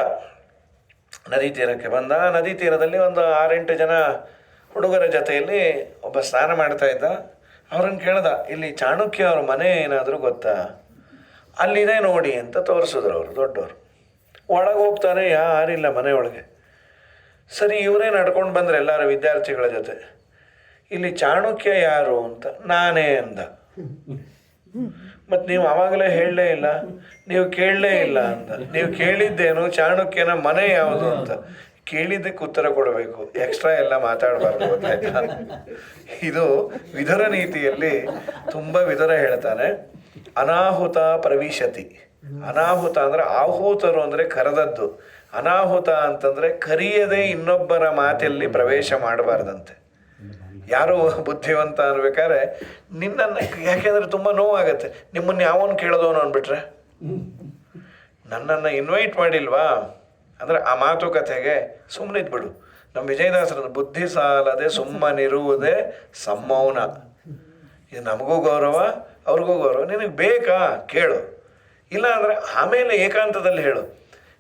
ನದಿ ತೀರಕ್ಕೆ ಬಂದ. ನದಿ ತೀರದಲ್ಲಿ ಒಂದು 6-8 ಜನ ಹುಡುಗರ ಜೊತೆಯಲ್ಲಿ ಒಬ್ಬ ಸ್ನಾನ ಮಾಡ್ತಾ ಇದ್ದ. ಅವ್ರನ್ನ ಕೇಳ್ದ, ಇಲ್ಲಿ ಚಾಣಕ್ಯ ಅವ್ರ ಮನೆ ಏನಾದರೂ ಗೊತ್ತಾ? ಅಲ್ಲಿದೆ ನೋಡಿ ಅಂತ ತೋರಿಸಿದ್ರು ಅವರು ದೊಡ್ಡವರು. ಒಳಗೆ ಹೋಗ್ತಾನೆ, ಯಾರಿಲ್ಲ ಮನೆಯೊಳಗೆ. ಸರಿ, ಇವರೇ ನಡ್ಕೊಂಡು ಬಂದ್ರೆ ಎಲ್ಲರೂ ವಿದ್ಯಾರ್ಥಿಗಳ ಜೊತೆ. ಇಲ್ಲಿ ಚಾಣಕ್ಯ ಯಾರು ಅಂತ. ನಾನೇ ಅಂದ. ಮತ್ತು ನೀವು ಆವಾಗಲೇ ಹೇಳಲೇ ಇಲ್ಲ, ನೀವು ಕೇಳಲೇ ಇಲ್ಲ ಅಂತ. ನೀವು ಕೇಳಿದ್ದೇನು ಚಾಣಕ್ಯನ ಮನೆ ಯಾವುದು ಅಂತ. ಕೇಳಿದ್ದಕ್ಕೆ ಉತ್ತರ ಕೊಡಬೇಕು, ಎಕ್ಸ್ಟ್ರಾ ಎಲ್ಲ ಮಾತಾಡಬಾರ್ದು, ಗೊತ್ತಾಯ್ತಾ? ಇದು ವಿದುರ ನೀತಿಯಲ್ಲಿ ತುಂಬ ವಿದುರ ಹೇಳ್ತಾನೆ, ಅನಾಹುತ ಪ್ರವಿಶತಿ. ಅನಾಹುತ ಅಂದರೆ ಆಹೂತರು ಅಂದರೆ ಕರೆದದ್ದು, ಅನಾಹುತ ಅಂತಂದರೆ ಕರಿಯದೆ ಇನ್ನೊಬ್ಬರ ಮಾತಲ್ಲಿ ಪ್ರವೇಶ ಮಾಡಬಾರ್ದಂತೆ. ಯಾರು ಬುದ್ಧಿವಂತ ಅನ್ಬೇಕಾದ್ರೆ ನಿನ್ನನ್ನು, ಯಾಕೆಂದರೆ ತುಂಬ ನೋವಾಗತ್ತೆ, ನಿಮ್ಮನ್ನು ಯಾವನು ಕೇಳೋದವನು ಅಂದ್ಬಿಟ್ರೆ. ನನ್ನನ್ನು ಇನ್ವೈಟ್ ಮಾಡಿಲ್ವಾ ಅಂದರೆ ಆ ಮಾತುಕತೆಗೆ ಸುಮ್ಮನಿದ್ಬಿಡು. ನಮ್ಮ ವಿಜಯದಾಸರದ್ದು ಬುದ್ಧಿ ಸಾಲದೆ ಸುಮ್ಮನಿರುವುದೇ ಸಮ್ಮೌನ. ಇದು ನಮಗೂ ಗೌರವ, ಅವ್ರಿಗೂ ಗೌರವ. ನಿನಗೆ ಬೇಕಾ ಕೇಳು, ಇಲ್ಲ ಅಂದರೆ ಆಮೇಲೆ ಏಕಾಂತದಲ್ಲಿ ಹೇಳು.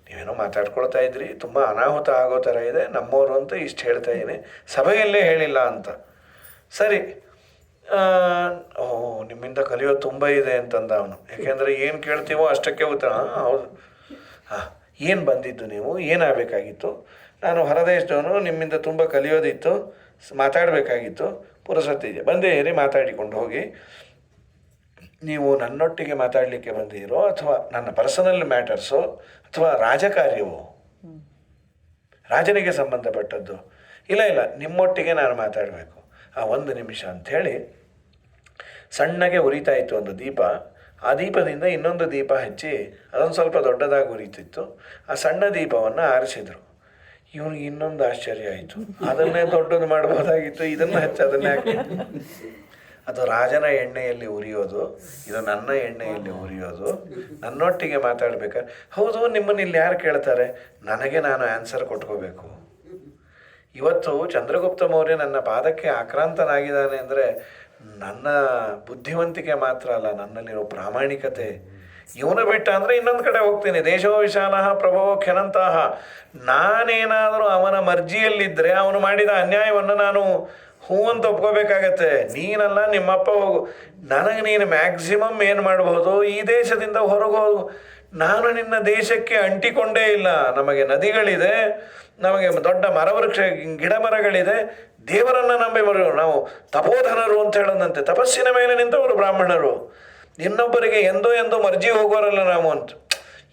ನೀವೇನೋ ಮಾತಾಡ್ಕೊಳ್ತಾ ಇದ್ರಿ, ತುಂಬ ಅನಾಹುತ ಆಗೋ ಥರ ಇದೆ, ನಮ್ಮವರು ಅಂತ ಇಷ್ಟು ಹೇಳ್ತಾ ಇದ್ದೀನಿ, ಸಭೆಯಲ್ಲೇ ಹೇಳಿಲ್ಲ ಅಂತ. ಸರಿ, ಓ ನಿಮ್ಮಿಂದ ಕಲಿಯೋದು ತುಂಬ ಇದೆ ಅಂತಂದ ಅವನು. ಯಾಕೆಂದರೆ ಏನು ಕೇಳ್ತೀವೋ ಅಷ್ಟಕ್ಕೆ ಉತ್ತರ. ಹೌದು, ಹಾಂ, ಏನು ಬಂದಿದ್ದು ನೀವು, ಏನಾಗಬೇಕಾಗಿತ್ತು? ನಾನು ಹೊರದೇಶದವನು, ನಿಮ್ಮಿಂದ ತುಂಬ ಕಲಿಯೋದಿತ್ತು, ಮಾತಾಡಬೇಕಾಗಿತ್ತು, ಪುರಸತ್ತಿದೆ, ಬಂದೇ ಇರಿ, ಮಾತಾಡಿಕೊಂಡು ಹೋಗಿ. ನೀವು ನನ್ನೊಟ್ಟಿಗೆ ಮಾತಾಡಲಿಕ್ಕೆ ಬಂದಿರೋ ಅಥವಾ ನನ್ನ ಪರ್ಸನಲ್ ಮ್ಯಾಟರ್ಸೋ ಅಥವಾ ರಾಜಕಾರ್ಯವೋ, ರಾಜನಿಗೆ ಸಂಬಂಧಪಟ್ಟದ್ದು? ಇಲ್ಲ ಇಲ್ಲ, ನಿಮ್ಮೊಟ್ಟಿಗೆ ನಾನು ಮಾತಾಡಬೇಕು. ಒಂದು ನಿಮಿಷ ಅಂಥೇಳಿ ಸಣ್ಣಗೆ ಉರಿತಾ ಇತ್ತು ಒಂದು ದೀಪ. ಆ ದೀಪದಿಂದ ಇನ್ನೊಂದು ದೀಪ ಹಚ್ಚಿ ಅದೊಂದು ಸ್ವಲ್ಪ ದೊಡ್ಡದಾಗಿ ಉರಿತಿತ್ತು. ಆ ಸಣ್ಣ ದೀಪವನ್ನು ಆರಿಸಿದರು. ಇವನಿಗೆ ಇನ್ನೊಂದು ಆಶ್ಚರ್ಯ ಆಯಿತು, ಅದನ್ನೇ ದೊಡ್ಡದು ಮಾಡ್ಬೋದಾಗಿತ್ತು, ಇದನ್ನು ಹಚ್ಚಿ ಅದನ್ನೇ ಹಾಕಿ. ಅದು ರಾಜನ ಎಣ್ಣೆಯಲ್ಲಿ ಉರಿಯೋದು, ಇದು ನನ್ನ ಎಣ್ಣೆಯಲ್ಲಿ ಉರಿಯೋದು, ನನ್ನೊಟ್ಟಿಗೆ ಮಾತಾಡಬೇಕಾದ್ರೆ. ಹೌದು, ನಿಮ್ಮನ್ನು ಇಲ್ಲಿ ಯಾರು ಕೇಳ್ತಾರೆ? ನನಗೆ ನಾನು ಆನ್ಸರ್ ಕೊಟ್ಕೋಬೇಕು. ಇವತ್ತು ಚಂದ್ರಗುಪ್ತ ಮೌರ್ಯ ನನ್ನ ಪಾದಕ್ಕೆ ಆಕ್ರಾಂತನಾಗಿದ್ದಾನೆ ಅಂದರೆ ನನ್ನ ಬುದ್ಧಿವಂತಿಕೆ ಮಾತ್ರ ಅಲ್ಲ, ನನ್ನಲ್ಲಿರೋ ಪ್ರಾಮಾಣಿಕತೆ. ಇವನು ಬಿಟ್ಟ ಅಂದರೆ ಇನ್ನೊಂದು ಕಡೆ ಹೋಗ್ತೀನಿ. ದೇಶೋ ವಿಶಾಲ ಪ್ರಭವೋ ಖ್ಯನಂತಹ. ನಾನೇನಾದರೂ ಅವನ ಮರ್ಜಿಯಲ್ಲಿದ್ದರೆ ಅವನು ಮಾಡಿದ ಅನ್ಯಾಯವನ್ನು ನಾನು ಹೂ ಅಂತ ಒಪ್ಕೋಬೇಕಾಗತ್ತೆ. ನೀನಲ್ಲ, ನಿಮ್ಮಪ್ಪ ಹೋಗು. ನನಗೆ ನೀನು ಮ್ಯಾಕ್ಸಿಮಮ್ ಏನು ಮಾಡಬಹುದು, ಈ ದೇಶದಿಂದ ಹೊರಗೋಗು. ನಾನು ನಿನ್ನ ದೇಶಕ್ಕೆ ಅಂಟಿಕೊಂಡೇ ಇಲ್ಲ. ನಮಗೆ ನದಿಗಳಿದೆ, ನಮಗೆ ದೊಡ್ಡ ಮರವೃಕ್ಷ ಗಿಡ ಮರಗಳಿದೆ, ದೇವರನ್ನು ನಂಬಿ ಬರೋರು ನಾವು. ತಪೋಧನರು ಅಂತ ಹೇಳೋದಂತೆ, ತಪಸ್ಸಿನ ಮೇಲೆ ನಿಂತವರು ಬ್ರಾಹ್ಮಣರು. ಇನ್ನೊಬ್ಬರಿಗೆ ಎಂದೋ ಮರ್ಜಿ ಹೋಗೋರಲ್ಲ ನಾವು ಅಂತ.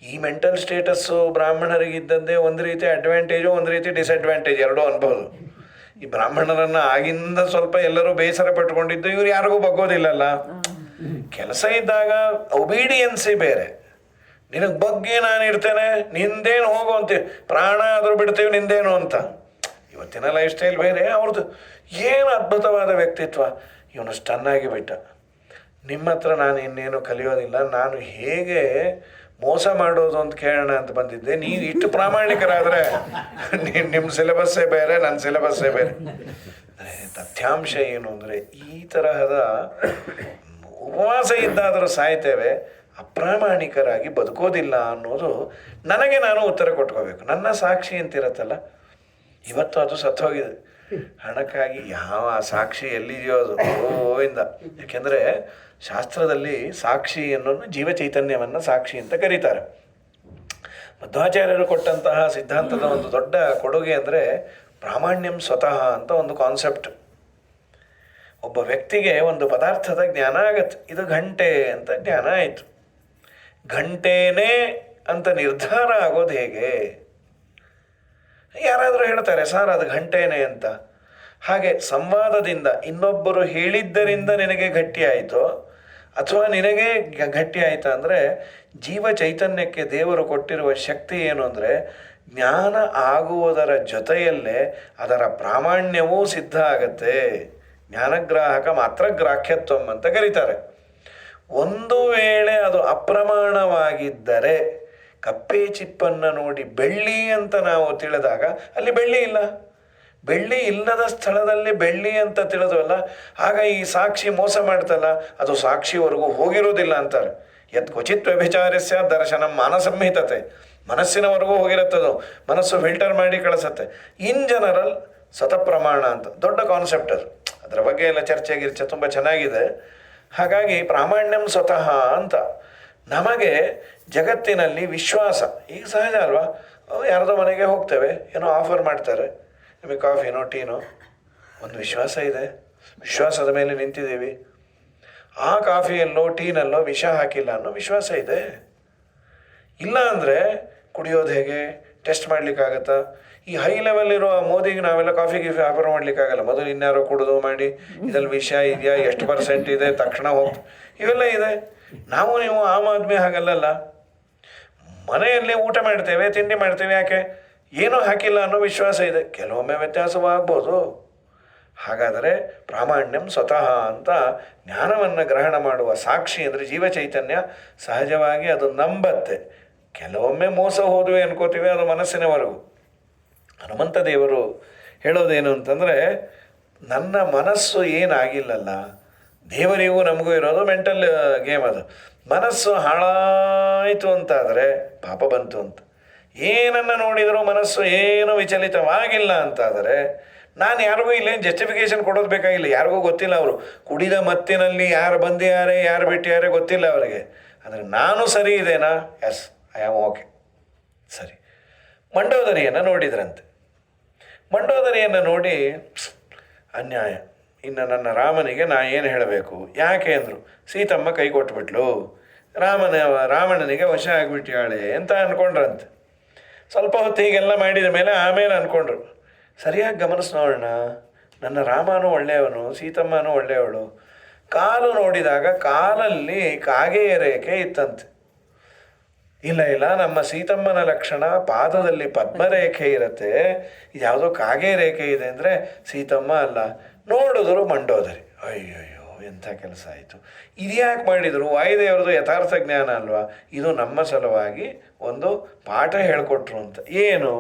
ಈ ಮೆಂಟಲ್ ಸ್ಟೇಟಸ್ಸು ಬ್ರಾಹ್ಮಣರಿಗಿದ್ದದ್ದೇ ಒಂದು ರೀತಿ ಅಡ್ವಾಂಟೇಜು, ಒಂದು ರೀತಿ ಡಿಸ್ಅಡ್ವಾಂಟೇಜ್, ಎರಡೂ ಅನ್ಬೋದು. ಈ ಬ್ರಾಹ್ಮಣರನ್ನು ಆಗಿಂದ ಸ್ವಲ್ಪ ಎಲ್ಲರೂ ಬೇಸರ ಪಟ್ಕೊಂಡಿದ್ದು, ಇವ್ರು ಯಾರಿಗೂ ಬಗ್ಗೋದಿಲ್ಲಲ್ಲ. ಕೆಲಸ ಇದ್ದಾಗ ಒಬೀಡಿಯನ್ಸಿ ಬೇರೆ. ನಿನಗೆ ಬಗ್ಗೆ ನಾನು ಇರ್ತೇನೆ, ನಿಂದೇನು ಹೋಗು ಅಂತೀವಿ, ಪ್ರಾಣ ಆದರೂ ಬಿಡ್ತೇವೆ, ನಿಂದೇನು ಅಂತ. ಇವತ್ತಿನ ಲೈಫ್ ಸ್ಟೈಲ್ ಬೇರೆ, ಅವ್ರದ್ದು ಏನು ಅದ್ಭುತವಾದ ವ್ಯಕ್ತಿತ್ವ. ಇವನು ಸ್ಟನ್ನಾಗಿ ಬಿಟ್ಟ. ನಿಮ್ಮ ಹತ್ರ ನಾನು ಇನ್ನೇನು ಕಲಿಯೋದಿಲ್ಲ, ನಾನು ಹೇಗೆ ಮೋಸ ಮಾಡೋದು ಅಂತ ಕೇಳೋಣ ಅಂತ ಬಂದಿದ್ದೆ. ನೀವು ಇಷ್ಟು ಪ್ರಾಮಾಣಿಕರಾದರೆ ನಿಮ್ಮ ಸಿಲೆಬಸ್ಸೇ ಬೇರೆ, ನನ್ನ ಸಿಲೆಬಸ್ಸೇ ಬೇರೆ. ತಥ್ಯಾಂಶ ಏನು ಅಂದರೆ, ಈ ತರಹದ ಉಪವಾಸ ಇದ್ದಾದರೂ ಸಾಯ್ತೇವೆ, ಅಪ್ರಾಮಾಣಿಕರಾಗಿ ಬದುಕೋದಿಲ್ಲ ಅನ್ನೋದು ನನಗೆ ನಾನು ಉತ್ತರ ಕೊಟ್ಕೋಬೇಕು. ನನ್ನ ಸಾಕ್ಷಿ ಅಂತಿರತ್ತಲ್ಲ, ಇವತ್ತು ಅದು ಸತ್ತೋಗಿದೆ. ಹಣಕ್ಕಾಗಿ ಯಾವ ಸಾಕ್ಷಿ ಎಲ್ಲಿದೆಯೋ ಅದು ಇಂದ. ಯಾಕೆಂದರೆ ಶಾಸ್ತ್ರದಲ್ಲಿ ಸಾಕ್ಷಿ ಅನ್ನೋದು ಜೀವ ಚೈತನ್ಯವನ್ನು ಸಾಕ್ಷಿ ಅಂತ ಕರೀತಾರೆ. ಮಧ್ವಾಚಾರ್ಯರು ಕೊಟ್ಟಂತಹ ಸಿದ್ಧಾಂತದ ಒಂದು ದೊಡ್ಡ ಕೊಡುಗೆ ಅಂದರೆ ಪ್ರಾಮಾಣ್ಯಂ ಸ್ವತಃ ಅಂತ ಒಂದು ಕಾನ್ಸೆಪ್ಟ್. ಒಬ್ಬ ವ್ಯಕ್ತಿಗೆ ಒಂದು ಪದಾರ್ಥದ ಜ್ಞಾನ ಆಗತ್ತೆ. ಇದು ಗಂಟೆ ಅಂತ ಜ್ಞಾನ ಆಯಿತು. ಗಂಟೆನೇ ಅಂತ ನಿರ್ಧಾರ ಆಗೋದು ಹೇಗೆ? ಯಾರಾದರೂ ಹೇಳ್ತಾರೆ, ಸರ್ ಅದು ಗಂಟೆನೇ ಅಂತ. ಹಾಗೆ ಸಂವಾದದಿಂದ, ಇನ್ನೊಬ್ಬರು ಹೇಳಿದ್ದರಿಂದ ನಿನಗೆ ಗಟ್ಟಿ ಆಯಿತು ಅಥವಾ ನಿನಗೆ ಗಟ್ಟಿ ಆಯಿತಾ ಅಂದರೆ, ಜೀವ ಚೈತನ್ಯಕ್ಕೆ ದೇವರು ಕೊಟ್ಟಿರುವ ಶಕ್ತಿ ಏನು ಅಂದರೆ, ಜ್ಞಾನ ಆಗುವುದರ ಜೊತೆಯಲ್ಲೇ ಅದರ ಪ್ರಾಮಾಣ್ಯವೂ ಸಿದ್ಧ ಆಗತ್ತೆ. ಜ್ಞಾನಗ್ರಾಹಕ ಮಾತ್ರ ಗ್ರಾಹ್ಯತ್ವಂ ಅಂತ ಕರೀತಾರೆ. ಒಂದು ವೇಳೆ ಅದು ಅಪ್ರಮಾಣವಾಗಿದ್ದರೆ, ಕಪ್ಪೆ ಚಿಪ್ಪನ್ನು ನೋಡಿ ಬೆಳ್ಳಿ ಅಂತ ನಾವು ತಿಳಿದಾಗ ಅಲ್ಲಿ ಬೆಳ್ಳಿ ಇಲ್ಲ. ಬೆಳ್ಳಿ ಇಲ್ಲದ ಸ್ಥಳದಲ್ಲಿ ಬೆಳ್ಳಿ ಅಂತ ತಿಳಿದವಲ್ಲ, ಆಗ ಈ ಸಾಕ್ಷಿ ಮೋಸ ಮಾಡ್ತಲ್ಲ, ಅದು ಸಾಕ್ಷಿವರೆಗೂ ಹೋಗಿರೋದಿಲ್ಲ ಅಂತಾರೆ. ಯತ್ ಕ್ವಚಿತ್ ವ್ಯಭಿಚಾರಸ್ಯ ದರ್ಶನ ಮಾನಸಂಹಿತತೆ. ಮನಸ್ಸಿನವರೆಗೂ ಹೋಗಿರುತ್ತದು, ಮನಸ್ಸು ಫಿಲ್ಟರ್ ಮಾಡಿ ಕಳಿಸತ್ತೆ. ಇನ್ ಜನರಲ್ ಸತಪ್ರಮಾಣ ಅಂತ ದೊಡ್ಡ ಕಾನ್ಸೆಪ್ಟ್ ಅದು. ಅದರ ಬಗ್ಗೆ ಎಲ್ಲ ಚರ್ಚೆ ತುಂಬ ಚೆನ್ನಾಗಿದೆ. ಹಾಗಾಗಿ ಪ್ರಾಮಾಣ್ಯಂ ಸ್ವತಃ ಅಂತ ನಮಗೆ ಜಗತ್ತಿನಲ್ಲಿ ವಿಶ್ವಾಸ. ಈಗ ಸಹಜ ಅಲ್ವಾ, ಯಾರದೋ ಮನೆಗೆ ಹೋಗ್ತೇವೆ, ಏನೋ ಆಫರ್ ಮಾಡ್ತಾರೆ, ನಿಮಗೆ ಕಾಫಿನೋ ಟೀನೋ, ಒಂದು ವಿಶ್ವಾಸ ಇದೆ, ವಿಶ್ವಾಸದ ಮೇಲೆ ನಿಂತಿದ್ದೀವಿ. ಆ ಕಾಫಿಯಲ್ಲೋ ಟೀನಲ್ಲೋ ವಿಷ ಹಾಕಿಲ್ಲ ಅನ್ನೋ ವಿಶ್ವಾಸ ಇದೆ. ಇಲ್ಲ ಅಂದರೆ ಕುಡಿಯೋದು ಹೇಗೆ, ಟೆಸ್ಟ್ ಮಾಡಲಿಕ್ಕಾಗತ್ತಾ? ಈ ಹೈ ಲೆವೆಲ್ ಇರೋ ಮೋದಿಗೆ ನಾವೆಲ್ಲ ಕಾಫಿ ಆಫರ್ ಮಾಡಲಿಕ್ಕಾಗಲ್ಲ. ಮೊದಲು ಇನ್ಯಾರೋ ಕುಡಿದು ಮಾಡಿ, ಇದರಲ್ಲಿ ವಿಷ ಇದೆಯಾ, ಎಷ್ಟು % ಇದೆ, ತಕ್ಷಣ ಹೋಗ್ತು, ಇವೆಲ್ಲ ಇದೆ. ನಾವು ನೀವು ಆಮ್ ಆದ್ಮಿ ಹಾಗಲ್ಲಲ್ಲ. ಮನೆಯಲ್ಲಿ ಊಟ ಮಾಡ್ತೇವೆ, ತಿಂಡಿ ಮಾಡ್ತೇವೆ, ಯಾಕೆ? ಏನೂ ಹಾಕಿಲ್ಲ ಅನ್ನೋ ವಿಶ್ವಾಸ ಇದೆ. ಕೆಲವೊಮ್ಮೆ ವ್ಯತ್ಯಾಸವಾಗ್ಬೋದು. ಹಾಗಾದರೆ ಪ್ರಾಮಾಣ್ಯಂ ಸ್ವತಃ ಅಂತ ಜ್ಞಾನವನ್ನು ಗ್ರಹಣ ಮಾಡುವ ಸಾಕ್ಷಿ ಅಂದರೆ ಜೀವಚೈತನ್ಯ ಸಹಜವಾಗಿ ಅದು ನಂಬತ್ತೆ. ಕೆಲವೊಮ್ಮೆ ಮೋಸ ಹೋದ್ವಿ ಅನ್ಕೋತೀವಿ, ಅದು ಮನಸ್ಸಿನವರೆಗೂ. ಹನುಮಂತ ದೇವರು ಹೇಳೋದೇನು ಅಂತಂದರೆ, ನನ್ನ ಮನಸ್ಸು ಏನಾಗಿಲ್ಲಲ್ಲ, ದೇವರಿಗೂ ನಮಗೂ ಇರೋದು ಮೆಂಟಲ್ ಗೇಮ್ ಅದು. ಮನಸ್ಸು ಹಾಳಾಯಿತು ಅಂತಾದರೆ ಪಾಪ ಬಂತು ಅಂತ. ಏನನ್ನು ನೋಡಿದರೂ ಮನಸ್ಸು ಏನು ವಿಚಲಿತವಾಗಿಲ್ಲ ಅಂತಾದರೆ ನಾನು ಯಾರಿಗೂ ಇಲ್ಲೇನು ಜಸ್ಟಿಫಿಕೇಶನ್ ಕೊಡೋದು ಬೇಕಾಗಿಲ್ಲ. ಯಾರಿಗೂ ಗೊತ್ತಿಲ್ಲ, ಅವರು ಕುಡಿದ ಮತ್ತಿನಲ್ಲಿ ಯಾರು ಬಂದಿದ್ದಾರೆ ಯಾರು ಬಿಟ್ಟಿದ್ದಾರೆ ಗೊತ್ತಿಲ್ಲ ಅವರಿಗೆ. ಆದರೆ ನಾನು ಸರಿ ಇದೇನಾ? ಎಸ್, ಐ ಆಮ್ ಓಕೆ, ಸರಿ. ಮಂಡೋದರಿಯನ್ನು ನೋಡಿದ್ರಂತೆ. ಮಂಡೋದರಿಯನ್ನು ನೋಡಿ ಅನ್ಯಾಯ, ಇನ್ನು ನನ್ನ ರಾಮನಿಗೆ ನಾ ಏನು ಹೇಳಬೇಕು? ಯಾಕೆ ಅಂದರು, ಸೀತಮ್ಮ ಕೈ ಕೊಟ್ಬಿಟ್ಲು, ರಾವಣನಿಗೆ ವಶ ಆಗಿಬಿಟ್ಟಾಳೆ ಅಂತ ಅಂದ್ಕೊಂಡ್ರಂತೆ. ಸ್ವಲ್ಪ ಹೊತ್ತು ಹೀಗೆಲ್ಲ ಮಾಡಿದ ಮೇಲೆ ಆಮೇಲೆ ಅಂದ್ಕೊಂಡ್ರು, ಸರಿಯಾಗಿ ಗಮನಿಸಿ ನೋಡೋಣ, ನನ್ನ ರಾಮನೂ ಒಳ್ಳೆಯವನು, ಸೀತಮ್ಮನೂ ಒಳ್ಳೆಯವಳು. ಕಾಲು ನೋಡಿದಾಗ ಕಾಲಲ್ಲಿ ಕಾಗೆಯ ರೇಖೆ ಇತ್ತಂತೆ. ಇಲ್ಲ, ನಮ್ಮ ಸೀತಮ್ಮನ ಲಕ್ಷಣ ಪಾದದಲ್ಲಿ ಪದ್ಮರೇಖೆ ಇರುತ್ತೆ, ಯಾವುದೋ ಕಾಗೆ ರೇಖೆ ಇದೆ ಅಂದರೆ ಸೀತಮ್ಮ ಅಲ್ಲ. ನೋಡಿದ್ರು ಮಂಡೋದರಿ. ಅಯ್ಯಯ್ಯೋ, ಎಂಥ ಕೆಲಸ ಆಯಿತು. ಇದ್ಯಾಕೆ ಮಾಡಿದರು? ವಾಯುದೇವರದು ಯಥಾರ್ಥ ಜ್ಞಾನ ಅಲ್ವಾ, ಇದು ನಮ್ಮ ಸಲುವಾಗಿ ಒಂದು ಪಾಠ ಹೇಳಿಕೊಟ್ರು ಅಂತ. ಏನು?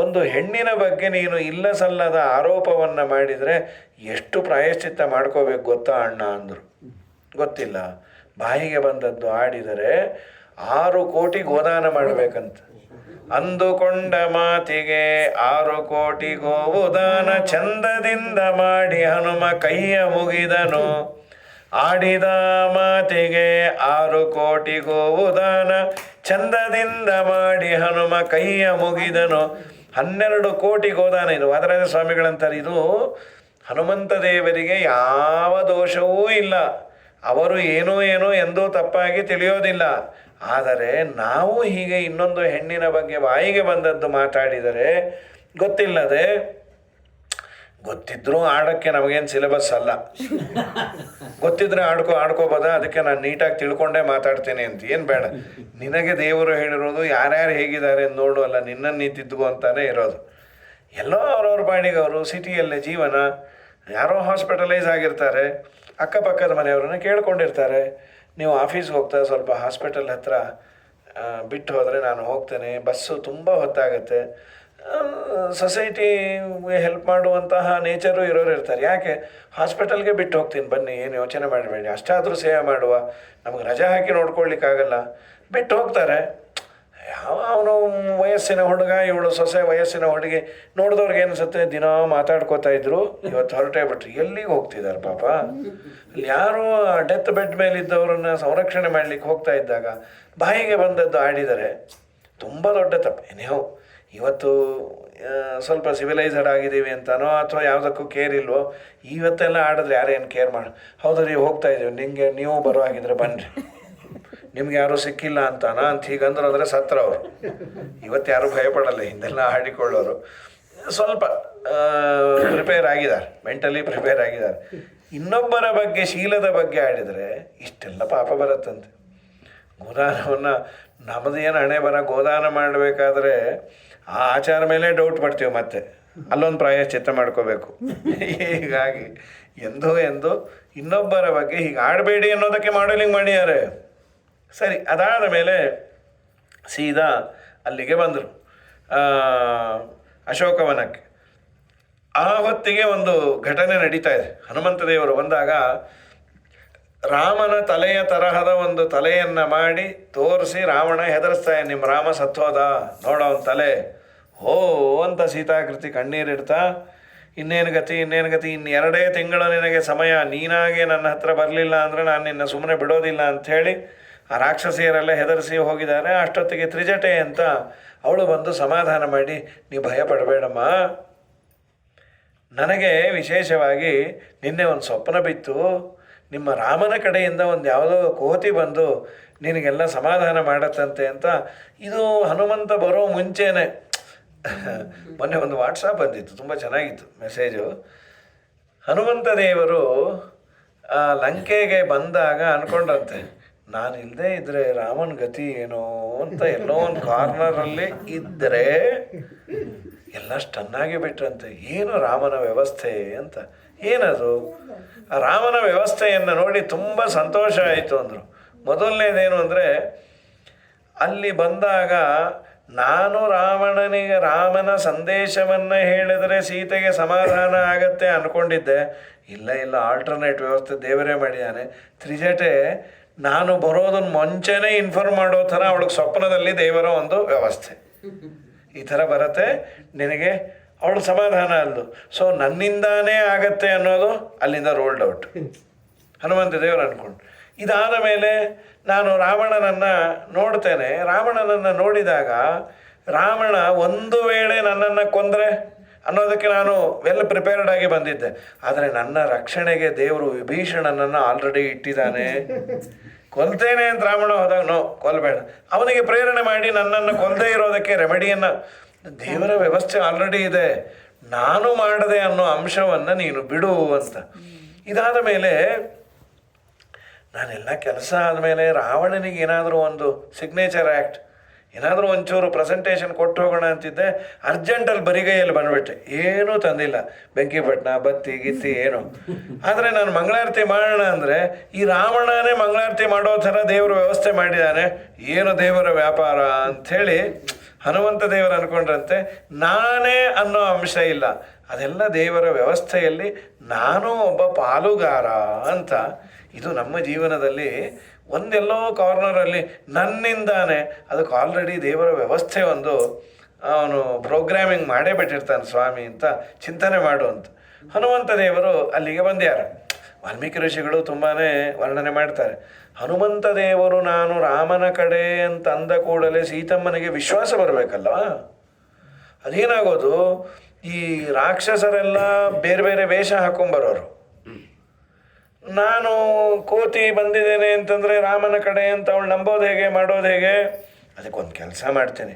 ಒಂದು ಹೆಣ್ಣಿನ ಬಗ್ಗೆ ನೀನು ಇಲ್ಲ ಸಲ್ಲದ ಆರೋಪವನ್ನು ಮಾಡಿದರೆ ಎಷ್ಟು ಪ್ರಾಯಶ್ಚಿತ್ತ ಮಾಡ್ಕೋಬೇಕು ಗೊತ್ತಾ ಅಣ್ಣ ಅಂದರು. ಗೊತ್ತಿಲ್ಲ, ಬಾಯಿಗೆ ಬಂದದ್ದು ಆಡಿದರೆ 6 ಕೋಟಿ ಗೋದಾನ ಮಾಡಬೇಕಂತ. ಅಂದುಕೊಂಡ ಮಾತಿಗೆ 6 ಕೋಟಿ ಗೋವುದಾನ, ಚಂದದಿಂದ ಮಾಡಿ ಹನುಮ ಕೈಯ ಮುಗಿದನು. ಆಡಿದ ಮಾತಿಗೆ 6 ಕೋಟಿ ಗೋವುದಾನ, ಚಂದದಿಂದ ಮಾಡಿ ಹನುಮ ಕೈಯ ಮುಗಿದನು. 12 ಕೋಟಿ ಗೋದಾನ. ಇದು ವಾದರಾಜ ಸ್ವಾಮಿಗಳಂತಾರೆ, ಇದು ಹನುಮಂತ ದೇವರಿಗೆ ಯಾವ ದೋಷವೂ ಇಲ್ಲ, ಅವರು ಏನೋ ಎಂದೂ ತಪ್ಪಾಗಿ ತಿಳಿಯೋದಿಲ್ಲ. ಆದರೆ ನಾವು ಹೀಗೆ ಇನ್ನೊಂದು ಹೆಣ್ಣಿನ ಬಗ್ಗೆ ಬಾಯಿಗೆ ಬಂದದ್ದು ಮಾತಾಡಿದರೆ ಗೊತ್ತಿಲ್ಲದೆ, ಗೊತ್ತಿದ್ರೂ ಆಡೋಕ್ಕೆ ನಮಗೇನು ಸಿಲೆಬಸ್ ಅಲ್ಲ, ಗೊತ್ತಿದ್ರೆ ಆಡ್ಕೋಬೋದ, ಅದಕ್ಕೆ ನಾನು ನೀಟಾಗಿ ತಿಳ್ಕೊಂಡೇ ಮಾತಾಡ್ತೇನೆ ಅಂತ. ಏನು ಬೇಡ, ನಿನಗೆ ದೇವರು ಹೇಳಿರೋದು ಯಾರ್ಯಾರು ಹೇಗಿದ್ದಾರೆ ಅಂತ ನೋಡು, ಅಲ್ಲ ನಿನ್ನನ್ನು ನೀ ತಿದ್ದುಕೋ ಅಂತಾನೆ ಇರೋದು. ಎಲ್ಲೋ ಅವ್ರವ್ರ ಬಾಡಿಗೆ ಅವರು ಸಿಟಿಯಲ್ಲೇ ಜೀವನ, ಯಾರೋ ಹಾಸ್ಪಿಟಲೈಸ್ ಆಗಿರ್ತಾರೆ, ಅಕ್ಕಪಕ್ಕದ ಮನೆಯವ್ರನ್ನ ಕೇಳ್ಕೊಂಡಿರ್ತಾರೆ, ನೀವು ಆಫೀಸ್ಗೆ ಹೋಗ್ತಾ ಸ್ವಲ್ಪ ಹಾಸ್ಪಿಟಲ್ ಹತ್ರ ಬಿಟ್ಟು ಹೋದರೆ ನಾನು ಹೋಗ್ತೇನೆ, ಬಸ್ಸು ತುಂಬ ಹೊತ್ತಾಗತ್ತೆ. ಸೊಸೈಟಿಗೆ ಹೆಲ್ಪ್ ಮಾಡುವಂತಹ ನೇಚರು ಇರೋರು ಇರ್ತಾರೆ, ಯಾಕೆ ಹಾಸ್ಪಿಟಲ್ಗೆ ಬಿಟ್ಟು ಹೋಗ್ತೀನಿ ಬನ್ನಿ, ಏನು ಯೋಚನೆ ಮಾಡಬೇಡಿ, ಅಷ್ಟಾದರೂ ಸೇವೆ ಮಾಡುವ, ನಮಗೆ ರಜೆ ಹಾಕಿ ನೋಡ್ಕೊಳ್ಳಿಕ್ಕಾಗಲ್ಲ, ಬಿಟ್ಟು ಹೋಗ್ತಾರೆ. ಅವನು ವಯಸ್ಸಿನ ಹುಡುಗ, ಇವಳು ಸೊಸೆ ವಯಸ್ಸಿನ ಹುಡುಗಿ, ನೋಡಿದವ್ರಿಗೆ ಅನಿಸುತ್ತೆ ದಿನ ಮಾತಾಡ್ಕೋತಾ ಇದ್ರು, ಇವತ್ತು ಹೊರಟೇ ಬಿಟ್ರು, ಎಲ್ಲಿಗೆ ಹೋಗ್ತಿದ್ದಾರೆ ಪಾಪ. ಅಲ್ಲಿ ಯಾರು ಡೆತ್ ಬೆಡ್ ಮೇಲೆ ಇದ್ದವ್ರನ್ನ ಸಂರಕ್ಷಣೆ ಮಾಡಲಿಕ್ಕೆ ಹೋಗ್ತಾ ಇದ್ದಾಗ ಬಾಯಿಗೆ ಬಂದದ್ದು ಆಡಿದರೆ ತುಂಬ ದೊಡ್ಡ ತಪ್ಪು. ಏನೇವು ಇವತ್ತು ಸ್ವಲ್ಪ ಸಿವಿಲೈಸ್ಡ್ ಆಗಿದ್ದೀವಿ ಅಂತನೋ ಅಥವಾ ಯಾವುದಕ್ಕೂ ಕೇರ್ ಇಲ್ವೋ, ಇವತ್ತೆಲ್ಲ ಆಡಿದ್ರೆ ಯಾರೇನು ಕೇರ್ ಮಾಡಿ, ಹೌದು ರೀ ಹೋಗ್ತಾ ಇದ್ದೀವಿ, ನೀವು ಬರೋ ಹಾಗಿದ್ರೆ ಬನ್ನಿರಿ, ನಿಮ್ಗೆ ಯಾರೂ ಸಿಕ್ಕಿಲ್ಲ ಅಂತಾನ ಅಂತ ಹೀಗಂದ್ರು ಅಂದರೆ ಸತ್ರವರು. ಇವತ್ತು ಯಾರೂ ಭಯಪಡಲ್ಲ, ಹಿಂದೆಲ್ಲ ಆಡಿಕೊಳ್ಳೋರು ಸ್ವಲ್ಪ ಪ್ರಿಪೇರ್ ಆಗಿದ್ದಾರೆ, ಮೆಂಟಲಿ ಪ್ರಿಪೇರ್ ಆಗಿದ್ದಾರೆ. ಇನ್ನೊಬ್ಬರ ಬಗ್ಗೆ ಶೀಲದ ಬಗ್ಗೆ ಆಡಿದರೆ ಇಷ್ಟೆಲ್ಲ ಪಾಪ ಬರುತ್ತಂತೆ. ಗೋದಾನವನ್ನು ನಮ್ಮದೇನು ಹಣೆ ಬರ, ಗೋದಾನ ಮಾಡಬೇಕಾದ್ರೆ ಆ ಆಚಾರ ಮೇಲೆ ಡೌಟ್ ಪಡ್ತೀವಿ, ಮತ್ತೆ ಅಲ್ಲೊಂದು ಪ್ರಾಯಶ್ಚಿತ್ತ ಮಾಡ್ಕೋಬೇಕು. ಹೀಗಾಗಿ ಎಂದು ಇನ್ನೊಬ್ಬರ ಬಗ್ಗೆ ಹೀಗೆ ಆಡಬೇಡಿ ಅನ್ನೋದಕ್ಕೆ ಮಾಡೆಲಿಂಗ್ ಮಾಡಿದ್ದಾರೆ. ಸರಿ, ಅದಾದ ಮೇಲೆ ಸೀದಾ ಅಲ್ಲಿಗೆ ಬಂದರು, ಅಶೋಕವನಕ್ಕೆ. ಆ ಹೊತ್ತಿಗೆ ಒಂದು ಘಟನೆ ನಡೀತಾ ಇದೆ. ಹನುಮಂತ ದೇವರು ಬಂದಾಗ ರಾಮನ ತಲೆಯ ತರಹದ ಒಂದು ತಲೆಯನ್ನು ಮಾಡಿ ತೋರಿಸಿ ರಾವಣ ಹೆದರಿಸ್ತಾನೆ, ನಿಮ್ಮ ರಾಮ ಸತ್ತೋದ ನೋಡೋ ಅವನ ತಲೆ. ಹೋ ಅಂತ ಸೀತಾಕೃತಿ ಕಣ್ಣೀರಿಡ್ತಾ, ಇನ್ನೇನು ಗತಿ, ಇನ್ನು 2 ತಿಂಗಳು ನಿನಗೆ ಸಮಯ, ನೀನಾಗೆ ನನ್ನ ಹತ್ರ ಬರಲಿಲ್ಲ ಅಂದರೆ ನಾನು ನಿನ್ನ ಸುಮ್ಮನೆ ಬಿಡೋದಿಲ್ಲ ಅಂಥೇಳಿ ಆ ರಾಕ್ಷಸಿಯರೆಲ್ಲ ಹೆದರಿಸಿ ಹೋಗಿದ್ದಾರೆ. ಅಷ್ಟೊತ್ತಿಗೆ ತ್ರಿಜಟೆ ಅಂತ ಅವಳು ಬಂದು ಸಮಾಧಾನ ಮಾಡಿ, ನೀವು ಭಯ ಪಡಬೇಡಮ್ಮ, ನನಗೆ ವಿಶೇಷವಾಗಿ ನಿನ್ನೆ ಒಂದು ಸ್ವಪ್ನ ಬಿತ್ತು, ನಿಮ್ಮ ರಾಮನ ಕಡೆಯಿಂದ ಒಂದು ಯಾವುದೋ ಕೋತಿ ಬಂದು ನಿನಗೆಲ್ಲ ಸಮಾಧಾನ ಮಾಡತ್ತಂತೆ ಅಂತ. ಇದು ಹನುಮಂತ ಬರೋ ಮುಂಚೆನೇ ಮೊನ್ನೆ ಒಂದು ವಾಟ್ಸಾಪ್ ಬಂದಿತ್ತು, ತುಂಬ ಚೆನ್ನಾಗಿತ್ತು ಮೆಸೇಜು. ಹನುಮಂತ ದೇವರು ಲಂಕೆಗೆ ಬಂದಾಗ ಅಂದ್ಕೊಂಡ್ರಂತೆ, ನಾನು ಇಲ್ಲದೆ ಇದ್ದರೆ ರಾಮನ ಗತಿ ಏನೋ ಅಂತ. ಎಲ್ಲೋ ಒಂದು ಕಾರ್ನರಲ್ಲಿ ಇದ್ದರೆ ಎಲ್ಲ ಸ್ಟನ್ನಾಗಿ ಬಿಟ್ರಂತೆ. ಏನು ರಾಮನ ವ್ಯವಸ್ಥೆ ಅಂತ. ಏನದು? ಆ ರಾಮನ ವ್ಯವಸ್ಥೆಯನ್ನು ನೋಡಿ ತುಂಬ ಸಂತೋಷ ಆಯಿತು ಅಂದರು. ಮೊದಲನೇದೇನು ಅಂದರೆ, ಅಲ್ಲಿ ಬಂದಾಗ ನಾನು ರಾಮನ ಸಂದೇಶವನ್ನು ಹೇಳಿದರೆ ಸೀತೆಗೆ ಸಮಾಧಾನ ಆಗತ್ತೆ ಅಂದ್ಕೊಂಡಿದ್ದೆ. ಇಲ್ಲ, ಆಲ್ಟರ್ನೇಟ್ ವ್ಯವಸ್ಥೆ ದೇವರೇ ಮಾಡಿದ್ದಾನೆ. ತ್ರಿಜಟೆ ನಾನು ಬರೋದನ್ನು ಮುಂಚೆನೇ ಇನ್ಫಾರ್ಮ್ ಮಾಡೋ ಥರ ಅವಳಿಗೆ ಸ್ವಪ್ನದಲ್ಲಿ ದೇವರ ಒಂದು ವ್ಯವಸ್ಥೆ. ಈ ಥರ ಬರುತ್ತೆ ನಿನಗೆ, ಅವಳು ಸಮಾಧಾನ ಅಲ್ದು. ಸೊ ನನ್ನಿಂದಾನೇ ಆಗತ್ತೆ ಅನ್ನೋದು ಅಲ್ಲಿಂದ ರೋಲ್ಡ್ ಔಟ್ ಹನುಮಂತ ದೇವರು ಅಂದ್ಕೊಂಡು. ಇದಾದ ಮೇಲೆ ನಾನು ರಾವಣನನ್ನು ನೋಡ್ತೇನೆ. ರಾವಣನನ್ನು ನೋಡಿದಾಗ ರಾವಣ ಒಂದು ವೇಳೆ ನನ್ನನ್ನು ಕೊಂದರೆ ಅನ್ನೋದಕ್ಕೆ ನಾನು ವೆಲ್ ಪ್ರಿಪೇರ್ಡ್ ಆಗಿ ಬಂದಿದ್ದೆ. ಆದರೆ ನನ್ನ ರಕ್ಷಣೆಗೆ ದೇವರು ವಿಭೀಷಣನನ್ನು ಆಲ್ರೆಡಿ ಇಟ್ಟಿದ್ದಾನೆ. ಕೊಲ್ತೇನೆ ಅಂತ ರಾವಣ ಹೋದಾಗ ನೋ ಕೊಲ್ಲಬೇಡ, ಅವನಿಗೆ ಪ್ರೇರಣೆ ಮಾಡಿ ನನ್ನನ್ನು ಕೊಲ್ಲದೇ ಇರೋದಕ್ಕೆ ರೆಮಿಡಿಯನ್ನು ದೇವರ ವ್ಯವಸ್ಥೆ ಆಲ್ರೆಡಿ ಇದೆ, ನಾನು ಮಾಡದೆ ಅನ್ನೋ ಅಂಶವನ್ನು ನೀನು ಬಿಡು ಅಂತ. ಇದಾದ ಮೇಲೆ ನಾನೆಲ್ಲ ಕೆಲಸ ಆದಮೇಲೆ ರಾವಣನಿಗೆ ಏನಾದರೂ ಒಂದು ಸಿಗ್ನೇಚರ್ ಆ್ಯಕ್ಟ್, ಏನಾದರೂ ಒಂಚೂರು ಪ್ರೆಸೆಂಟೇಷನ್ ಕೊಟ್ಟು ಹೋಗೋಣ ಅಂತಿದ್ದೆ. ಅರ್ಜೆಂಟಲ್ಲಿ ಬರಿಗೈಯಲ್ಲಿ ಬಂದುಬಿಟ್ಟೆ, ಏನೂ ತಂದಿಲ್ಲ, ಬೆಂಕಿಪಟ್ಟಣ ಬತ್ತಿ ಗಿತ್ತಿ ಏನು. ಆದರೆ ನಾನು ಮಂಗಳಾರತಿ ಮಾಡೋಣ ಅಂದರೆ ಈ ರಾವಣನೇ ಮಂಗಳಾರತಿ ಮಾಡೋ ಥರ ದೇವರು ವ್ಯವಸ್ಥೆ ಮಾಡಿದ್ದಾನೆ. ಏನು ದೇವರ ವ್ಯಾಪಾರ ಅಂಥೇಳಿ ಹನುಮಂತ ದೇವರು ಅಂದ್ಕೊಂಡ್ರಂತೆ ನಾನೇ ಅನ್ನೋ ಅಂಶ ಇಲ್ಲ, ಅದೆಲ್ಲ ದೇವರ ವ್ಯವಸ್ಥೆಯಲ್ಲಿ ನಾನು ಒಬ್ಬ ಪಾಲುಗಾರ ಅಂತ. ಇದು ನಮ್ಮ ಜೀವನದಲ್ಲಿ ಒಂದೆಲ್ಲೋ ಕಾರ್ನರಲ್ಲಿ ನನ್ನಿಂದಾನೆ, ಅದಕ್ಕೆ ಆಲ್ರೆಡಿ ದೇವರ ವ್ಯವಸ್ಥೆ ಒಂದು ಅವನು ಪ್ರೋಗ್ರಾಮಿಂಗ್ ಮಾಡೇ ಬಿಟ್ಟಿರ್ತಾನೆ ಸ್ವಾಮಿ ಅಂತ ಚಿಂತನೆ ಮಾಡು ಅಂತ. ಹನುಮಂತ ದೇವರು ಅಲ್ಲಿಗೆ ಬಂದ್ಯಾರ. ವಾಲ್ಮೀಕಿ ಋಷಿಗಳು ತುಂಬಾ ವರ್ಣನೆ ಮಾಡ್ತಾರೆ. ಹನುಮಂತ ದೇವರು ನಾನು ರಾಮನ ಕಡೆ ಅಂತ ಅಂದ ಕೂಡಲೇ ಸೀತಮ್ಮನಿಗೆ ವಿಶ್ವಾಸ ಬರಬೇಕಲ್ವ. ಅದೇನಾಗೋದು, ಈ ರಾಕ್ಷಸರೆಲ್ಲ ಬೇರೆ ಬೇರೆ ವೇಷ ಹಾಕೊಂಬರೋರು. ನಾನು ಕೋತಿ ಬಂದಿದ್ದೇನೆ ಅಂತಂದರೆ ರಾಮನ ಕಡೆ ಅಂತ ಅವಳು ನಂಬೋದು ಹೇಗೆ, ಮಾಡೋದು ಹೇಗೆ? ಅದಕ್ಕೊಂದು ಕೆಲಸ ಮಾಡ್ತೀನಿ,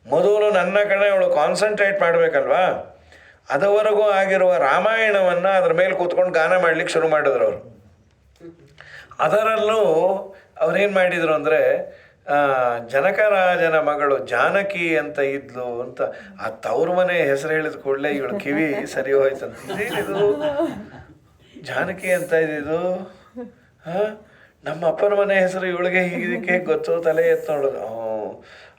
ಮೊದಲು ನನ್ನ ಕಡೆ ಅವಳು ಕಾನ್ಸಂಟ್ರೇಟ್ ಮಾಡಬೇಕಲ್ವಾ. ಅದುವರೆಗೂ ಆಗಿರುವ ರಾಮಾಯಣವನ್ನು ಅದ್ರ ಮೇಲೆ ಕೂತ್ಕೊಂಡು ಗಾನ ಮಾಡಲಿಕ್ಕೆ ಶುರು ಮಾಡಿದ್ರು ಅವರು. ಅದರಲ್ಲೂ ಅವ್ರೇನು ಮಾಡಿದರು ಅಂದರೆ, ಜನಕರಾಜನ ಮಗಳು ಜಾನಕಿ ಅಂತ ಇದ್ಲು ಅಂತ, ಆ ತವ್ರ ಮನೆ ಹೆಸರು ಹೇಳಿದ ಕೂಡಲೇ ಇವಳು ಕಿವಿ ಸರಿ ಹೋಯ್ತಂತ. ಇದೇನಿದು ಜಾನಕಿ ಅಂತ ಇದ್ದಿದ್ದು? ಹಾಂ, ನಮ್ಮ ಅಪ್ಪನ ಮನೆ ಹೆಸರು ಇವಳಿಗೆ ಹೀಗಿದಕ್ಕೆ ಗೊತ್ತು, ತಲೆ ಎತ್ತು ನೋಡೋದು.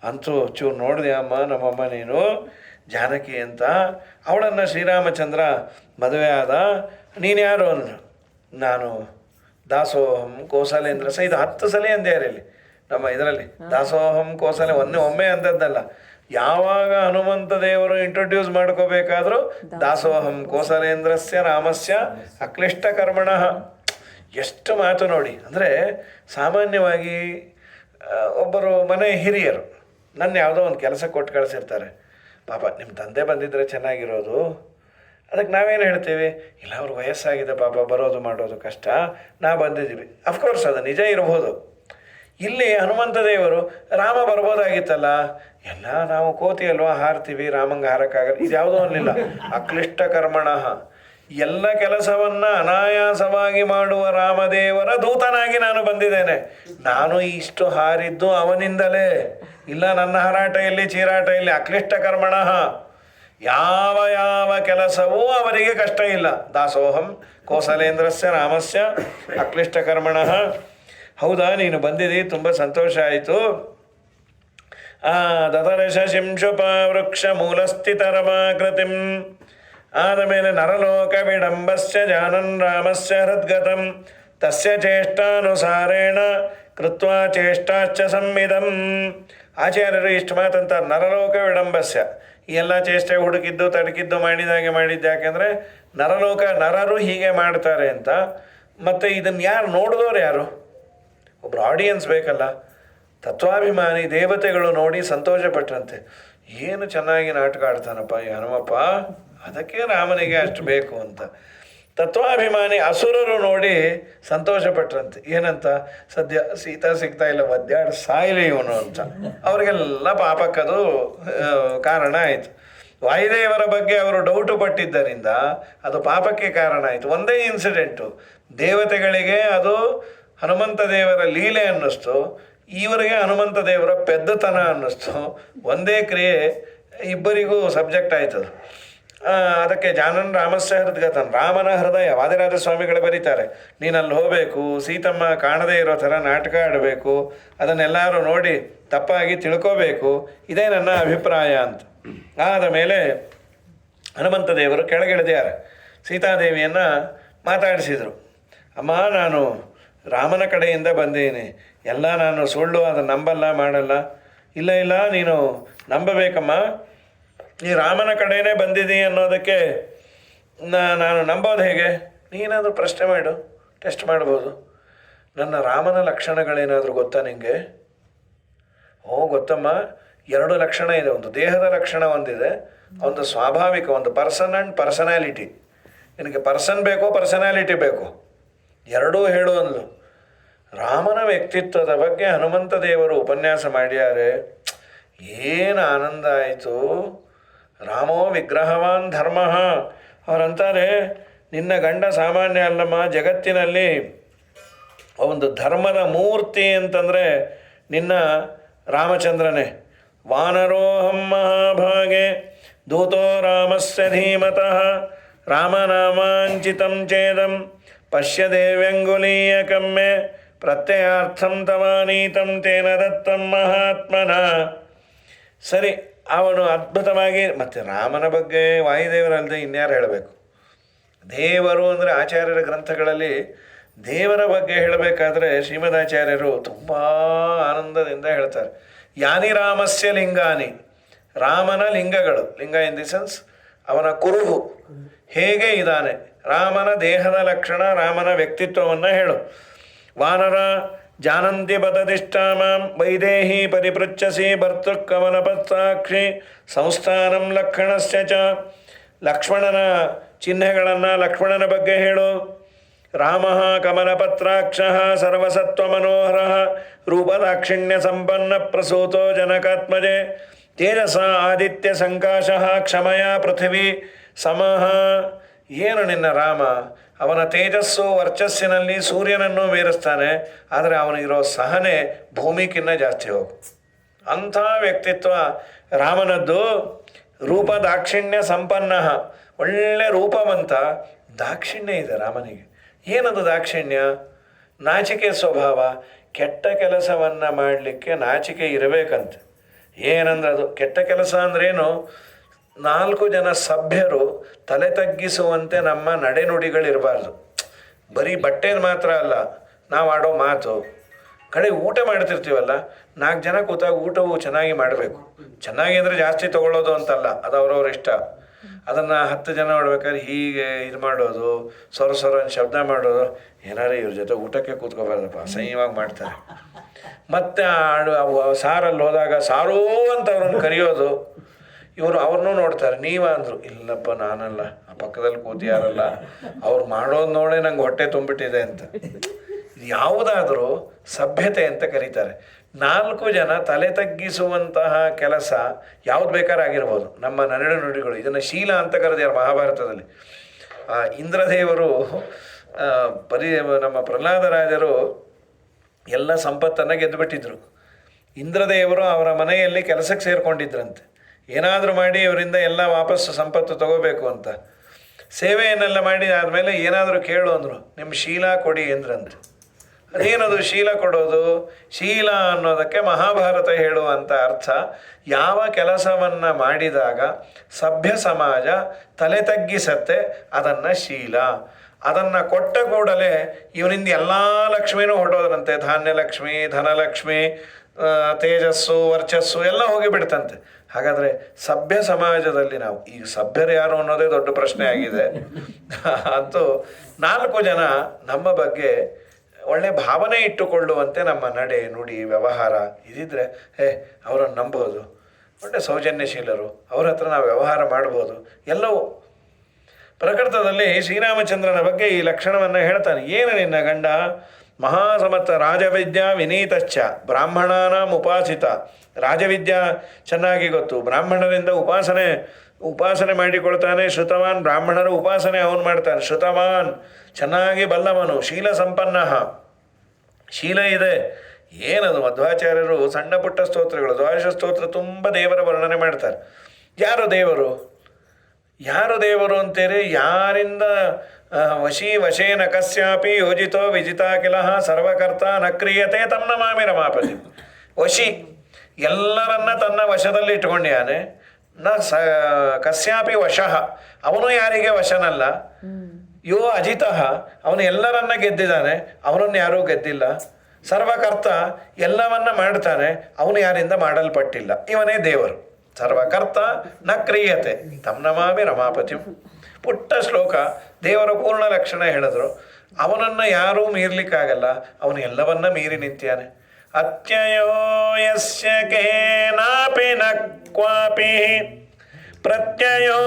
ಅಂತೂ ಚೂರು ನೋಡಿದೆ ಅಮ್ಮ ನಮ್ಮಮ್ಮ ನೀನು ಜಾನಕಿ ಅಂತ. ಅವಳನ್ನು ಶ್ರೀರಾಮಚಂದ್ರ ಮದುವೆ ಆದ. ನೀನು ಯಾರು ಅಂದರು. ನಾನು ದಾಸೋಹಂ ಕೋಸಲೇಂದ್ರ ಸ, ಇದು 10 ಸಲ ಅಂದ್ಯಾರ ಇಲ್ಲಿ ನಮ್ಮ ಇದರಲ್ಲಿ. ದಾಸೋಹಂ ಕೋಸಲೆ ಒಮ್ಮೆ ಅಂದದ್ದಲ್ಲ. ಯಾವಾಗ ಹನುಮಂತ ದೇವರು ಇಂಟ್ರೊಡ್ಯೂಸ್ ಮಾಡ್ಕೋಬೇಕಾದ್ರೂ ದಾಸೋಹಂ ಕೋಸಲೇಂದ್ರಸ್ಯ ರಾಮಸ್ಯ ಅಕ್ಲಿಷ್ಟ ಕರ್ಮಣ. ಎಷ್ಟು ಮಾತು ನೋಡಿ. ಅಂದರೆ ಸಾಮಾನ್ಯವಾಗಿ ಒಬ್ಬರು ಮನೆ ಹಿರಿಯರು ನನ್ನ ಯಾವುದೋ ಒಂದು ಕೆಲಸ ಕೊಟ್ಟು ಕಳಿಸಿರ್ತಾರೆ. ಪಾಪ ನಿಮ್ಮ ತಂದೆ ಬಂದಿದ್ದರೆ ಚೆನ್ನಾಗಿರೋದು. ಅದಕ್ಕೆ ನಾವೇನು ಹೇಳ್ತೀವಿ, ಇಲ್ಲ ಅವ್ರು ವಯಸ್ಸಾಗಿದೆ ಪಾಪ, ಬರೋದು ಮಾಡೋದು ಕಷ್ಟ, ನಾ ಬಂದಿದ್ದೀವಿ. ಅಫ್ಕೋರ್ಸ್ ಅದು ನಿಜ ಇರ್ಬೋದು. ಇಲ್ಲಿ ಹನುಮಂತ ದೇವರು ರಾಮ ಬರ್ಬೋದಾಗಿತ್ತಲ್ಲ, ಎಲ್ಲ ನಾವು ಕೋತಿ ಅಲ್ವಾ ಹಾರ್ತೀವಿ, ರಾಮಂಗೆ ಹಾರಕ್ಕಾಗಲ್ಲ. ಇದು ಯಾವುದೋ ಅನ್ನಿಲ್ಲ. ಅಕ್ಲಿಷ್ಟ ಕರ್ಮಣ, ಎಲ್ಲ ಕೆಲಸವನ್ನು ಅನಾಯಾಸವಾಗಿ ಮಾಡುವ ರಾಮದೇವರ ದೂತನಾಗಿ ನಾನು ಬಂದಿದ್ದೇನೆ. ನಾನು ಇಷ್ಟು ಹಾರಿದ್ದು ಅವನಿಂದಲೇ, ಇಲ್ಲ ನನ್ನ ಹಾರಾಟ ಎಲ್ಲಿ ಚೀರಾಟ ಎಲ್ಲಿ. ಅಕ್ಲಿಷ್ಟ ಕರ್ಮಣ, ಯಾವ ಯಾವ ಕೆಲಸವೂ ಅವರಿಗೆ ಕಷ್ಟ ಇಲ್ಲ. ದಾಸೋಹಂ ಕೋಸಲೇಂದ್ರಸ್ಯ ರಾಮಸ್ಯ ಅಕ್ಲಿಷ್ಟ ಕರ್ಮಣ. ಹೌದಾ, ನೀನು ಬಂದಿದ್ದೀ, ತುಂಬ ಸಂತೋಷ ಆಯಿತು. ದದರ್ಶ ಶಿಂಶುಪ ವೃಕ್ಷ ಮೂಲಸ್ಥಿತರಮಾಕೃತಿಂ. ಆದಮೇಲೆ ನರಲೋಕ ವಿಡಂಬಸ್ಯ ಜಾನನ್ ರಾಮಸ್ಯ ಹೃದ್ಗತಂ ತಸ್ಯ ಚೇಷ್ಟಾನುಸಾರೇಣ ಕೃತ್ವಾ ಚೇಷ್ಟಾಶ್ಚ ಸಂವಿಧಂ. ಆಚಾರ್ಯರು ಇಷ್ಟು ಮಾತಂತ ನರಲೋಕ ವಿಡಂಬಸ್ಯ, ಈ ಎಲ್ಲ ಚೇಷ್ಟೆ ಹುಡುಕಿದ್ದು ತಡಕಿದ್ದು ಮಾಡಿದಾಗೆ ಮಾಡಿದ್ದು. ಯಾಕೆಂದರೆ ನರರು ಹೀಗೆ ಮಾಡ್ತಾರೆ ಅಂತ. ಮತ್ತು ಇದನ್ನು ಯಾರು ನೋಡಿದವ್ರು ಯಾರು? ಒಬ್ಬರು ಆಡಿಯನ್ಸ್ ಬೇಕಲ್ಲ. ತತ್ವಾಭಿಮಾನಿ ದೇವತೆಗಳು ನೋಡಿ ಸಂತೋಷಪಟ್ರಂತೆ. ಏನು ಚೆನ್ನಾಗಿ ನಾಟಕ ಆಡ್ತಾನಪ್ಪ ಈ ಹನುಮಪ್ಪ, ಅದಕ್ಕೆ ರಾಮನಿಗೆ ಅಷ್ಟು ಬೇಕು ಅಂತ. ತತ್ವಾಭಿಮಾನಿ ಅಸುರರು ನೋಡಿ ಸಂತೋಷಪಟ್ರಂತೆ. ಏನಂತ? ಸದ್ಯ ಸೀತಾ ಸಿಗ್ತಾ ಇಲ್ಲ, ಒದ್ದಾಡಿ ಸಾಯಿಲಿ ಇವನು ಅಂತ. ಅವರಿಗೆಲ್ಲ ಪಾಪಕ್ಕದು ಕಾರಣ ಆಯಿತು. ವಾಯುದೇವರ ಬಗ್ಗೆ ಅವರು ಡೌಟು ಪಟ್ಟಿದ್ದರಿಂದ ಅದು ಪಾಪಕ್ಕೆ ಕಾರಣ ಆಯಿತು. ಒಂದೇ ಇನ್ಸಿಡೆಂಟು, ದೇವತೆಗಳಿಗೆ ಅದು ಹನುಮಂತ ದೇವರ ಲೀಲೆ ಅನ್ನಿಸ್ತು, ಇವರಿಗೆ ಹನುಮಂತ ದೇವರ ಪೆದ್ದತನ ಅನ್ನಿಸ್ತು. ಒಂದೇ ಕ್ರಿಯೆ ಇಬ್ಬರಿಗೂ ಸಬ್ಜೆಕ್ಟ್ ಆಯ್ತದು. ಅದಕ್ಕೆ ಜಾನನ್ ರಾಮಸ್ಯ ಹೃದ್ಗತನ್, ರಾಮನ ಹೃದಯ. ವಾದಿರಾಜ ಸ್ವಾಮಿಗಳು ಬರೀತಾರೆ, ನೀನು ಅಲ್ಲಿ ಹೋಗಬೇಕು, ಸೀತಮ್ಮ ಕಾಣದೇ ಇರೋ ಥರ ನಾಟಕ ಆಡಬೇಕು, ಅದನ್ನೆಲ್ಲರೂ ನೋಡಿ ತಪ್ಪಾಗಿ ತಿಳ್ಕೋಬೇಕು, ಇದೇ ನನ್ನ ಅಭಿಪ್ರಾಯ ಅಂತ. ಆದ ಮೇಲೆ ಹನುಮಂತ ದೇವರು ಕೆಳಗಿಳಿದ್ಯಾರೆ. ಸೀತಾದೇವಿಯನ್ನು ಮಾತಾಡಿಸಿದರು. ಅಮ್ಮ, ನಾನು ರಾಮನ ಕಡೆಯಿಂದ ಬಂದೇನೆ, ಎಲ್ಲ ನಾನು ಸುಳ್ಳು ಅದನ್ನು ನಂಬಲ್ಲ ಮಾಡಲ್ಲ. ಇಲ್ಲ ನೀನು ನಂಬಬೇಕಮ್ಮ. ಈ ರಾಮನ ಕಡೆನೇ ಬಂದಿದ್ದೀ ಅನ್ನೋದಕ್ಕೆ ನಾನು ನಂಬೋದು ಹೇಗೆ? ನೀನಾದರೂ ಪ್ರಶ್ನೆ ಮಾಡು, ಟೆಸ್ಟ್ ಮಾಡ್ಬೋದು. ನನ್ನ ರಾಮನ ಲಕ್ಷಣಗಳೇನಾದರೂ ಗೊತ್ತಾ ನಿನಗೆ? ಗೊತ್ತಮ್ಮ. 2 ಲಕ್ಷಣ ಇದೆ. ಒಂದು ದೇಹದ ಲಕ್ಷಣ ಒಂದಿದೆ, ಒಂದು ಸ್ವಾಭಾವಿಕ, ಒಂದು ಪರ್ಸನ್ ಆ್ಯಂಡ್ ಪರ್ಸನಾಲಿಟಿ. ನಿನಗೆ ಪರ್ಸನ್ ಬೇಕೋ ಪರ್ಸನಾಲಿಟಿ ಬೇಕೋ? ಎರಡೂ ಹೇಳು ಅಂದ್ಲು. ರಾಮನ ವ್ಯಕ್ತಿತ್ವದ ಬಗ್ಗೆ ಹನುಮಂತ ದೇವರು ಉಪನ್ಯಾಸ ಮಾಡ್ಯಾರೆ. ಏನು ಆನಂದ ಆಯಿತು. ರಾಮೋ ವಿಗ್ರಹವಾನ್ ಧರ್ಮ. ಅವರಂತಾರೆ, ನಿನ್ನ ಗಂಡ ಸಾಮಾನ್ಯ ಅಲ್ಲಮ್ಮ, ಜಗತ್ತಿನಲ್ಲಿ ಒಂದು ಧರ್ಮದ ಮೂರ್ತಿ ಅಂತಂದರೆ ನಿನ್ನ ರಾಮಚಂದ್ರನೇ. ವಾನರೋಹಂ ಮಹಾಭಾಗೆ ದೂತೋ ರಾಮಸ್ಯ ಧೀಮತಃ ರಾಮನಾಮಾಂಚಿತಂ ಚೇದಂ ಪಶ್ಯ ದೇವ್ಯಂಗುಲೀಯಕಮ್ಮೆ ಪ್ರತ್ಯಯಾರ್ಥಂ ತವಾನೀತಂ ತೇನ ದತ್ತಂ ಮಹಾತ್ಮನ. ಸರಿ, ಅವನು ಅದ್ಭುತವಾಗಿ, ಮತ್ತು ರಾಮನ ಬಗ್ಗೆ ವಾಯುದೇವರಲ್ಲದೆ ಇನ್ಯಾರು ಹೇಳಬೇಕು? ದೇವರು ಅಂದರೆ ಆಚಾರ್ಯರ ಗ್ರಂಥಗಳಲ್ಲಿ ದೇವರ ಬಗ್ಗೆ ಹೇಳಬೇಕಾದ್ರೆ ಶ್ರೀಮದಾಚಾರ್ಯರು ತುಂಬ ಆನಂದದಿಂದ ಹೇಳ್ತಾರೆ. ಯಾನಿ ರಾಮಸ್ಯ ಲಿಂಗಾನಿ, ರಾಮನ ಲಿಂಗಗಳು. ಲಿಂಗ ಇನ್ ದಿ ಸೆನ್ಸ್ ಅವನ ಕುರುಹು ಹೇಗೆ ಇದ್ದಾನೆ, ರಾಮನ ದೇಹದ ಲಕ್ಷಣ, ರಾಮನ ವ್ಯಕ್ತಿತ್ವವನ್ನು ಹೇಳು. ವಾನರ ಜಾನಂತಿ ಪದಧಿಷ್ಠಾಮಾಂ ವೈದೇಹಿ ಪರಿಪೃಚ್ಛಸಿ ಭರ್ತೃಕಮಲಪತ್ಸಾಕ್ಷಿ ಸಂಸ್ಥಾನಂ ಲಕ್ಷಣಸ್ಯ ಚ. ಲಕ್ಷ್ಮಣನ ಚಿಹ್ನೆಗಳನ್ನು, ಲಕ್ಷ್ಮಣನ ಬಗ್ಗೆ ಹೇಳು. ರಾಮ ಕಮಲಪತ್ರಾಕ್ಷ ಸರ್ವಸತ್ವಮನೋಹರ ರೂಪದಾಕ್ಷಿಣ್ಯ ಸಂಪನ್ನ ಪ್ರಸೂತೋ ಜನಕಾತ್ಮಜೆ ತೇಜಸ ಆದಿತ್ಯ ಸಂಕಾಶ ಕ್ಷಮಯ ಪೃಥಿವಿ ಸಮಃ. ಏನು ನಿನ್ನ ರಾಮ? ಅವನ ತೇಜಸ್ಸು ವರ್ಚಸ್ಸಿನಲ್ಲಿ ಸೂರ್ಯನನ್ನು ಮೀರಿಸ್ತಾನೆ, ಆದರೆ ಅವನಿಗಿರೋ ಸಹನೆ ಭೂಮಿಗಿನ್ನ ಜಾಸ್ತಿ ಹೋಗು. ಅಂಥ ವ್ಯಕ್ತಿತ್ವ ರಾಮನದ್ದು. ರೂಪ ದಾಕ್ಷಿಣ್ಯ ಸಂಪನ್ನ, ಒಳ್ಳೆ ರೂಪವಂತ, ದಾಕ್ಷಿಣ್ಯ ಇದೆ ರಾಮನಿಗೆ. ಏನದು ದಾಕ್ಷಿಣ್ಯ? ನಾಚಿಕೆ ಸ್ವಭಾವ. ಕೆಟ್ಟ ಕೆಲಸವನ್ನು ಮಾಡಲಿಕ್ಕೆ ನಾಚಿಕೆ ಇರಬೇಕಂತೆ. ಏನಂದ್ರೆ ಅದು ಕೆಟ್ಟ ಕೆಲಸ ಅಂದ್ರೇನು? 4 ಜನ ಸಭ್ಯರು ತಲೆ ತಗ್ಗಿಸುವಂತೆ ನಮ್ಮ ನಡೆನುಡಿಗಳಿರಬಾರ್ದು. ಬರೀ ಬಟ್ಟೆದು ಮಾತ್ರ ಅಲ್ಲ, ನಾವು ಆಡೋ ಮಾತು. ಕಡೆ ಊಟ ಮಾಡ್ತಿರ್ತೀವಲ್ಲ, 4 ಜನ ಕೂತಾಗ ಊಟವು ಚೆನ್ನಾಗಿ ಮಾಡಬೇಕು. ಚೆನ್ನಾಗಿ ಅಂದರೆ ಜಾಸ್ತಿ ತೊಗೊಳ್ಳೋದು ಅಂತಲ್ಲ, ಅದು ಅವ್ರವ್ರ ಇಷ್ಟ. ಅದನ್ನು 10 ಜನ ಮಾಡ್ಬೇಕಾದ್ರೆ ಹೀಗೆ ಇದು ಮಾಡೋದು, ಸೊರ ಶಬ್ದ ಮಾಡೋದು, ಏನಾರು ಇವ್ರ ಜೊತೆ ಊಟಕ್ಕೆ ಕೂತ್ಕೋಬಾರ್ದಪ್ಪ, ಅಸಹ್ಯವಾಗಿ ಮಾಡ್ತಾರೆ. ಮತ್ತು ಸಾರಲ್ಲಿ ಹೋದಾಗ ಸಾರೂ ಅಂತ ಅವ್ರನ್ನ ಕರೆಯೋದು. ಇವರು ಅವ್ರನ್ನೂ ನೋಡ್ತಾರೆ, ನೀವ ಅಂದರು, ಇಲ್ಲಪ್ಪ ನಾನಲ್ಲ, ಆ ಪಕ್ಕದಲ್ಲಿ ಕೂತಿ ಯಾರಲ್ಲ, ಅವ್ರು ಮಾಡೋದು ನೋಡೇ ನಂಗೆ ಹೊಟ್ಟೆ ತುಂಬಿಟ್ಟಿದೆ ಅಂತ. ಯಾವುದಾದರೂ ಸಭ್ಯತೆ ಅಂತ ಕರೀತಾರೆ. 4 ಜನ ತಲೆ ತಗ್ಗಿಸುವಂತಹ ಕೆಲಸ ಯಾವ್ದು ಬೇಕಾರಾಗಿರ್ಬೋದು, ನಮ್ಮ ನಡೆನುಡಿಗಳು. ಇದನ್ನು ಶೀಲ ಅಂತ ಕರೆದಿದ್ದಾರೆ ಮಹಾಭಾರತದಲ್ಲಿ. ಇಂದ್ರದೇವರು ನಮ್ಮ ಪ್ರಹ್ಲಾದರಾಜರು ಎಲ್ಲ ಸಂಪತ್ತನ್ನು ಗೆದ್ದುಬಿಟ್ಟಿದ್ರು. ಇಂದ್ರದೇವರು ಅವರ ಮನೆಯಲ್ಲಿ ಕೆಲಸಕ್ಕೆ ಸೇರಿಕೊಂಡಿದ್ರಂತೆ. ಏನಾದರೂ ಮಾಡಿ ಅವರಿಂದ ಎಲ್ಲ ವಾಪಸ್ಸು ಸಂಪತ್ತು ತಗೋಬೇಕು ಅಂತ. ಸೇವೆಯನ್ನೆಲ್ಲ ಮಾಡಿ ಆದಮೇಲೆ ಏನಾದರೂ ಕೇಳು ಅಂದರು. ನಿಮ್ಮ ಶೀಲ ಕೊಡಿ ಎಂದ್ರಂತೆ. ಅದೇನದು ಶೀಲ ಕೊಡೋದು? ಶೀಲ ಅನ್ನೋದಕ್ಕೆ ಮಹಾಭಾರತ ಹೇಳುವಂಥ ಅರ್ಥ, ಯಾವ ಕೆಲಸವನ್ನು ಮಾಡಿದಾಗ ಸಭ್ಯ ಸಮಾಜ ತಲೆ ತಗ್ಗಿಸತ್ತೆ ಅದನ್ನು ಶೀಲ. ಅದನ್ನು ಕೊಟ್ಟ ಕೂಡಲೇ ಇವನಿಂದ ಎಲ್ಲ ಲಕ್ಷ್ಮಿನೂ ಹೊರಟೋದ್ರಂತೆ. ಧಾನ್ಯಲಕ್ಷ್ಮಿ, ಧನಲಕ್ಷ್ಮಿ, ತೇಜಸ್ಸು, ವರ್ಚಸ್ಸು ಎಲ್ಲ ಹೋಗಿಬಿಡ್ತಂತೆ. ಹಾಗಾದರೆ ಸಭ್ಯ ಸಮಾಜದಲ್ಲಿ ನಾವು ಈಗ ಸಭ್ಯರು ಯಾರು ಅನ್ನೋದೇ ದೊಡ್ಡ ಪ್ರಶ್ನೆ ಆಗಿದೆ. ಅಂತೂ 4 ಜನ ನಮ್ಮ ಬಗ್ಗೆ ಒಳ್ಳೆ ಭಾವನೆ ಇಟ್ಟುಕೊಳ್ಳುವಂತೆ ನಮ್ಮ ನಡೆ, ನುಡಿ, ವ್ಯವಹಾರ ಇದಿದ್ರೆ ಅವರನ್ನು ನಂಬೋದು. ಒಳ್ಳೆ ಸೌಜನ್ಯಶೀಲರು, ಅವ್ರ ಹತ್ರ ನಾವು ವ್ಯವಹಾರ ಮಾಡ್ಬೋದು. ಎಲ್ಲವೂ ಪ್ರಕೃತದಲ್ಲಿ ಶ್ರೀರಾಮಚಂದ್ರನ ಬಗ್ಗೆ ಈ ಲಕ್ಷಣವನ್ನು ಹೇಳ್ತಾನೆ. ಏನು ನಿನ್ನ ಗಂಡ? ಮಹಾಸಮರ್ಥ ರಾಜವಿದ್ಯಾ ವಿನೀತಶ್ಚ ಬ್ರಾಹ್ಮಣಾನಾಂ ಉಪಾಸಿತ. ರಾಜವಿದ್ಯಾ ಚೆನ್ನಾಗಿ ಗೊತ್ತು, ಬ್ರಾಹ್ಮಣರಿಂದ ಉಪಾಸನೆ ಮಾಡಿಕೊಳ್ತಾನೆ. ಶ್ರುತವಾನ್, ಬ್ರಾಹ್ಮಣರ ಉಪಾಸನೆ ಅವನು ಮಾಡ್ತಾನೆ. ಶ್ರುತವಾನ್, ಚೆನ್ನಾಗಿ ಬಲ್ಲವನು. ಶೀಲ ಸಂಪನ್ನ, ಶೀಲ ಇದೆ. ಏನದು? ಮಧ್ವಾಚಾರ್ಯರು ಸಣ್ಣ ಪುಟ್ಟ ಸ್ತೋತ್ರಗಳು, ದ್ವಾದಶ ಸ್ತೋತ್ರ ತುಂಬ ದೇವರ ವರ್ಣನೆ ಮಾಡ್ತಾರೆ. ಯಾರು ದೇವರು? ಯಾರು ದೇವರು ಅಂತೇಳಿ, ಯಾರಿಂದ ವಶೇನ ಕಸ್ಯಾಪಿ ಯೋಜಿತೋ ವಿಜಿತಾ ಕಿಲಹ ಸರ್ವಕರ್ತ ನ ಕ್ರಿಯತೆ ತನ್ನ ಮಾಮಿ ರಮಾಪತಿ. ವಶಿ, ಎಲ್ಲರನ್ನ ತನ್ನ ವಶದಲ್ಲಿ ಇಟ್ಕೊಂಡ್ಯಾನೆ. ಕಸ್ಯಾಪಿ ವಶಃ, ಅವನು ಯಾರಿಗೆ ವಶನಲ್ಲ. ಯೋ ಅಜಿತಃ, ಅವನು ಎಲ್ಲರನ್ನ ಗೆದ್ದಿದ್ದಾನೆ, ಅವನನ್ನು ಯಾರೂ ಗೆದ್ದಿಲ್ಲ. ಸರ್ವಕರ್ತ, ಎಲ್ಲವನ್ನ ಮಾಡ್ತಾನೆ, ಅವನು ಯಾರಿಂದ ಮಾಡಲ್ಪಟ್ಟಿಲ್ಲ. ಇವನೇ ದೇವರು. ಸರ್ವಕರ್ತ ನ ಕ್ರಿಯತೆ ತಂ ನಮಾಮಿ ರಮಾಪತಿಂ. ಪುಟ್ಟ ಶ್ಲೋಕ, ದೇವರ ಪೂರ್ಣ ಲಕ್ಷಣ ಹೇಳಿದ್ರು. ಅವನನ್ನು ಯಾರೂ ಮೀರ್ಲಿಕ್ಕಾಗಲ್ಲ, ಅವನು ಎಲ್ಲವನ್ನ ಮೀರಿ ನಿಂತ್ಯಾನೆ. ಅತ್ಯಯೋ ಯಸ್ಯ ಕೇನಾಪಿ ನ ಕ್ವಾಪಿ ಪ್ರತ್ಯಯೋ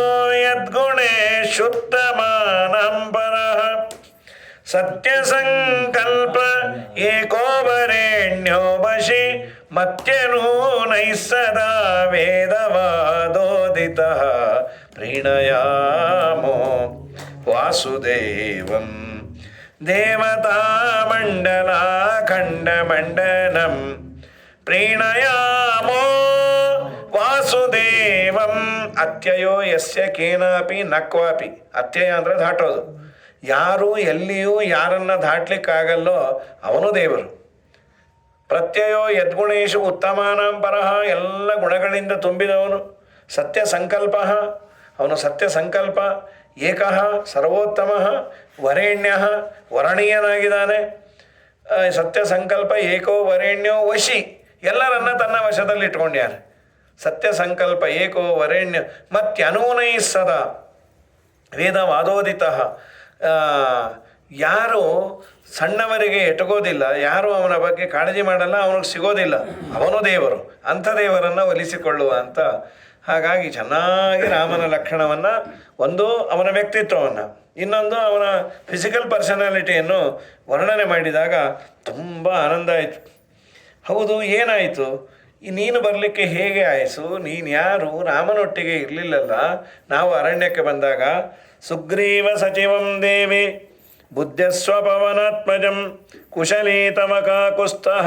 ಯದ್ಗುಣೇಶುತ್ತಮಾನಂ ಪರಃ ಸತ್ಯ ಸಂಕಲ್ಪ ಏಕೋ ವರೆಣ್ಯೋ ವಶಿ ಮತ್ಯನೂನೈಃ ಸದಾ ವೇದವಾದೋದಿತಃ ಪ್ರೀಣಯಾಮೋ ವಾಸುದೇವಂ ದೇವತಾಮಂಡಲಾಖಂಡಮಂಡನಂ ಪ್ರೀಣಯಾಮೋ ವಾಸುದೇವಂ. ಅತ್ಯಯೋ ಯಸ್ಯ ಕೇನಾಪಿ ನ ಕ್ವಾಪಿ. ಅತ್ಯಯ ಅಂದರೆ ದಾಟೋದು. ಯಾರು ಎಲ್ಲಿಯೂ ಯಾರನ್ನ ದಾಟ್ಲಿಕ್ಕಾಗಲ್ಲೋ ಅವನು ದೇವರು. ಪ್ರತ್ಯಯೋ ಯದ್ಗುಣೇಶು ಉತ್ತಮಾನಾಂ ಪರಃ, ಎಲ್ಲ ಗುಣಗಳಿಂದ ತುಂಬಿದವನು. ಸತ್ಯ ಸಂಕಲ್ಪ, ಅವನು ಸತ್ಯ ಸಂಕಲ್ಪ. ಏಕಃ ಸರ್ವೋತ್ತಮ, ವರೇಣ್ಯ ವರಣೀಯನಾಗಿದ್ದಾನೆ. ಸತ್ಯ ಸಂಕಲ್ಪ ಏಕೋ ವರೇಣ್ಯೋ ವಶಿ, ಎಲ್ಲರನ್ನ ತನ್ನ ವಶದಲ್ಲಿ ಇಟ್ಕೊಂಡ್ಯಾನೆ. ಸತ್ಯ ಸಂಕಲ್ಪ ಏಕೋ ವರೇಣ್ಯ ಮತ್ಯನೂನೈ ಸದಾ ವೇದವಾದೋದಿತ. ಯಾರು ಸಣ್ಣವರಿಗೆ ಎಟಗೋದಿಲ್ಲ, ಯಾರು ಅವನ ಬಗ್ಗೆ ಕಾಳಜಿ ಮಾಡಲ್ಲ, ಅವನಿಗೆ ಸಿಗೋದಿಲ್ಲ, ಅವನು ದೇವರು. ಅಂಥ ದೇವರನ್ನು ಒಲಿಸಿಕೊಳ್ಳುವ ಅಂತ. ಹಾಗಾಗಿ ಚೆನ್ನಾಗಿ ರಾಮನ ಲಕ್ಷಣವನ್ನು, ಒಂದು ಅವನ ವ್ಯಕ್ತಿತ್ವವನ್ನು, ಇನ್ನೊಂದು ಅವನ ಫಿಸಿಕಲ್ ಪರ್ಸನಾಲಿಟಿಯನ್ನು ವರ್ಣನೆ ಮಾಡಿದಾಗ ತುಂಬ ಆನಂದ ಆಯಿತು. ಹೌದು, ಏನಾಯಿತು? ನೀನು ಬರಲಿಕ್ಕೆ ಹೇಗೆ ಆಯಿತು? ನೀನು ಯಾರು? ರಾಮನೊಟ್ಟಿಗೆ ಇರಲಿಲ್ಲಲ್ಲ ನಾವು ಅರಣ್ಯಕ್ಕೆ ಬಂದಾಗ. ಸುಗ್ರೀವ ಸಚಿವಂ ದೇವಿ ಬುದ್ಧಸ್ವಪವನಾತ್ಮಜಂ ಕುಶಲೀ ತವ ಕಾಕುಸ್ಥಃ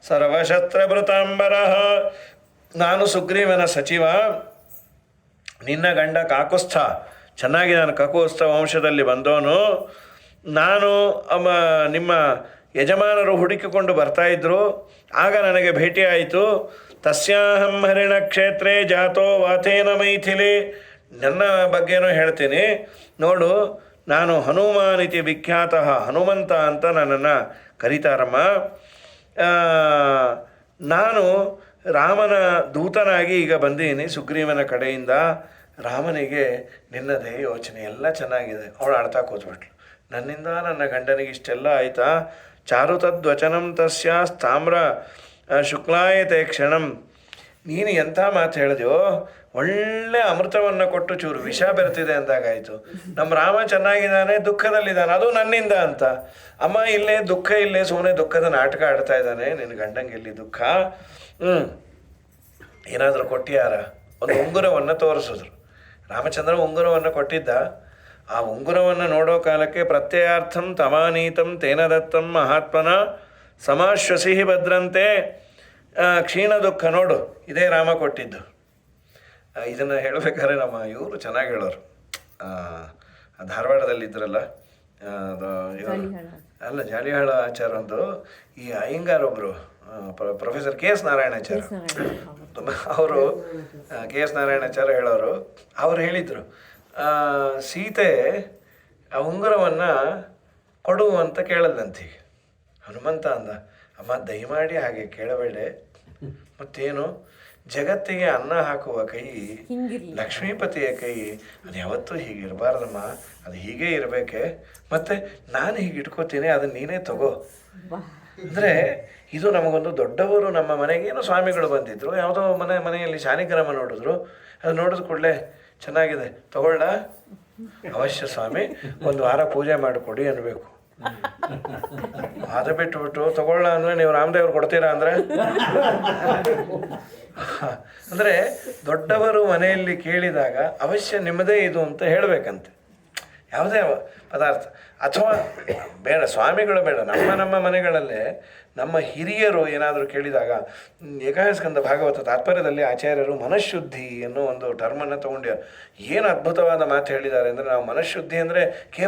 ಸರ್ವಶಸ್ತ್ರಭೃತಾಂಬರಃ. ನಾನು ಸುಗ್ರೀವನ ಸಚಿವ, ನಿನ್ನ ಗಂಡ ಕಾಕುಸ್ಥ, ಚೆನ್ನಾಗಿ ನಾನು ಕಾಕುಸ್ಥ ವಂಶದಲ್ಲಿ ಬಂದವನು. ನಾನು ನಿಮ್ಮ ಯಜಮಾನರು ಹುಡುಕಿಕೊಂಡು ಬರ್ತಾಯಿದ್ರು, ಆಗ ನನಗೆ ಭೇಟಿಯಾಯಿತು. ತಸ್ಯಾಹಂ ಹರಿಣ ಕ್ಷೇತ್ರೇ ಜಾತೋ ವಾತೇನ ಮೈಥಿಲಿ. ನನ್ನ ಬಗ್ಗೆನೂ ಹೇಳ್ತೀನಿ ನೋಡು, ನಾನು ಹನುಮಾನಿತಿ ವಿಖ್ಯಾತ, ಹನುಮಂತ ಅಂತ ನನ್ನನ್ನು ಕರೀತಾರಮ್ಮ. ನಾನು ರಾಮನ ದೂತನಾಗಿ ಈಗ ಬಂದೀನಿ ಸುಗ್ರೀವನ ಕಡೆಯಿಂದ. ರಾಮನಿಗೆ ನಿನ್ನದೇ ಯೋಚನೆ ಎಲ್ಲ ಚೆನ್ನಾಗಿದೆ. ಅವಳು ಅಳ್ತಾ ಕೂತ್ಬಿಟ್ಲು. ನನ್ನಿಂದ ನನ್ನ ಗಂಡನಿಗೆ ಇಷ್ಟೆಲ್ಲ ಆಯಿತಾ? ಚಾರು ತದ್ವಚನಂ ತಸ್ಯಾಸ್ತಾಮ್ರ ಶುಕ್ಲಾಯತೆ ಕ್ಷಣಂ. ನೀನು ಎಂಥ ಮಾತು ಹೇಳಿದೆಯೋ, ಒಳ್ಳೆ ಅಮೃತವನ್ನು ಕೊಟ್ಟು ಚೂರು ವಿಷ ಬೆರೆತಿದೆ ಅಂದಾಗಾಯಿತು. ನಮ್ಮ ರಾಮ ಚೆನ್ನಾಗಿದ್ದಾನೆ, ದುಃಖದಲ್ಲಿದ್ದಾನೆ, ಅದು ನನ್ನಿಂದ ಅಂತ. ಅಮ್ಮ ಇಲ್ಲೇ ದುಃಖ, ಇಲ್ಲೇ ಸುಮ್ಮನೆ ದುಃಖದ ನಾಟಕ ಆಡ್ತಾ ಇದ್ದಾನೆ, ನಿನ್ನ ಗಂಡಂಗೆ ಇಲ್ಲಿ ದುಃಖ. ಏನಾದರೂ ಕೊಟ್ಟಿಯಾರ? ಒಂದು ಉಂಗುರವನ್ನು ತೋರಿಸಿದ್ರು. ರಾಮಚಂದ್ರ ಉಂಗುರವನ್ನು ಕೊಟ್ಟಿದ್ದ. ಆ ಉಂಗುರವನ್ನು ನೋಡೋ ಕಾಲಕ್ಕೆ ಪ್ರತ್ಯಯಾರ್ಥಂ ತಮಾನೀತಂ ತೇನ ದತ್ತಂ ಮಹಾತ್ಮನ ಸಮಾಶ್ವಸಿ ಭದ್ರಂತೆ ಕ್ಷೀಣ ದುಃಖ. ನೋಡು, ಇದೇ ರಾಮ ಕೊಟ್ಟಿದ್ದು. ಇದನ್ನು ಹೇಳಬೇಕಾದ್ರೆ ನಮ್ಮ ಇವರು ಚೆನ್ನಾಗಿ ಹೇಳೋರು. ಧಾರವಾಡದಲ್ಲಿದ್ದರಲ್ಲ, ಅಲ್ಲ ಜಾಲಿಹಾಳ ಆಚಾರ ಒಂದು, ಈ ಅಯ್ಯಂಗಾರೊಬ್ಬರು ಪ್ರೊಫೆಸರ್ ಕೆ ಎಸ್ ನಾರಾಯಣಾಚಾರ್ಯ, ಅವರು ಕೆ ಎಸ್ ನಾರಾಯಣಾಚಾರ್ಯ ಹೇಳೋರು. ಅವ್ರು ಹೇಳಿದರು, ಸೀತೆ ಆ ಉಂಗುರವನ್ನು ಕೊಡು ಅಂತ ಕೇಳದಂತೆ. ಹನುಮಂತ ಅಂದ, ಅಮ್ಮ ದಯಮಾಡಿ ಹಾಗೆ ಕೇಳಬೇಡೆ. ಮತ್ತೇನು, ಜಗತ್ತಿಗೆ ಅನ್ನ ಹಾಕುವ ಕೈ ಲಕ್ಷ್ಮೀಪತಿಯ ಕೈ, ಅದು ಯಾವತ್ತೂ ಹೀಗಿರಬಾರ್ದಮ್ಮ, ಅದು ಹೀಗೇ ಇರಬೇಕೆ. ಮತ್ತು ನಾನು ಹೀಗೆ ಇಟ್ಕೋತೀನಿ, ಅದನ್ನು ನೀನೇ ತಗೋ. ಅಂದರೆ ಇದು ನಮಗೊಂದು ದೊಡ್ಡವರು ನಮ್ಮ ಮನೆಗೇನು ಸ್ವಾಮಿಗಳು ಬಂದಿದ್ದರು, ಯಾವುದೋ ಮನೆಯಲ್ಲಿ ಶಾಲಿಗ್ರಾಮ ನೋಡಿದ್ರು. ಅದು ನೋಡಿದ ಕೂಡಲೇ ಚೆನ್ನಾಗಿದೆ ತಗೊಳ್ಳ, ಅವಶ್ಯ ಸ್ವಾಮಿ, ಒಂದು ವಾರ ಪೂಜೆ ಮಾಡಿಕೊಡಿ ಅನ್ನಬೇಕು. ಅದು ಬಿಟ್ಟುಬಿಟ್ಟು ತಗೊಳ್ಳ ಅಂದರೆ ನೀವು ರಾಮದೇವ್ರು ಕೊಡ್ತೀರಾ ಅಂದರೆ ಅಂದರೆ ದೊಡ್ಡವರು ಮನೆಯಲ್ಲಿ ಕೇಳಿದಾಗ ಅವಶ್ಯ ನಿಮ್ಮದೇ ಇದು ಅಂತ ಹೇಳಬೇಕಂತೆ. ಯಾವುದೇ ಪದಾರ್ಥ ಅಥವಾ ಬೇಡ, ಸ್ವಾಮಿಗಳು ಬೇಡ, ನಮ್ಮ ಮನೆಗಳಲ್ಲೇ ನಮ್ಮ ಹಿರಿಯರು ಏನಾದರೂ ಕೇಳಿದಾಗ, ಏಕಾದಶಸ್ಕಂದ ಭಾಗವತ ತಾತ್ಪರ್ಯದಲ್ಲಿ ಆಚಾರ್ಯರು ಮನಃಶುದ್ಧಿ ಅನ್ನೋ ಒಂದು ಟರ್ಮನ್ನು ತೊಗೊಂಡ್ಯಾರ. ಏನು ಅದ್ಭುತವಾದ ಮಾತು ಹೇಳಿದ್ದಾರೆ ಅಂದರೆ, ನಾವು ಮನಃಶುದ್ಧಿ ಅಂದರೆ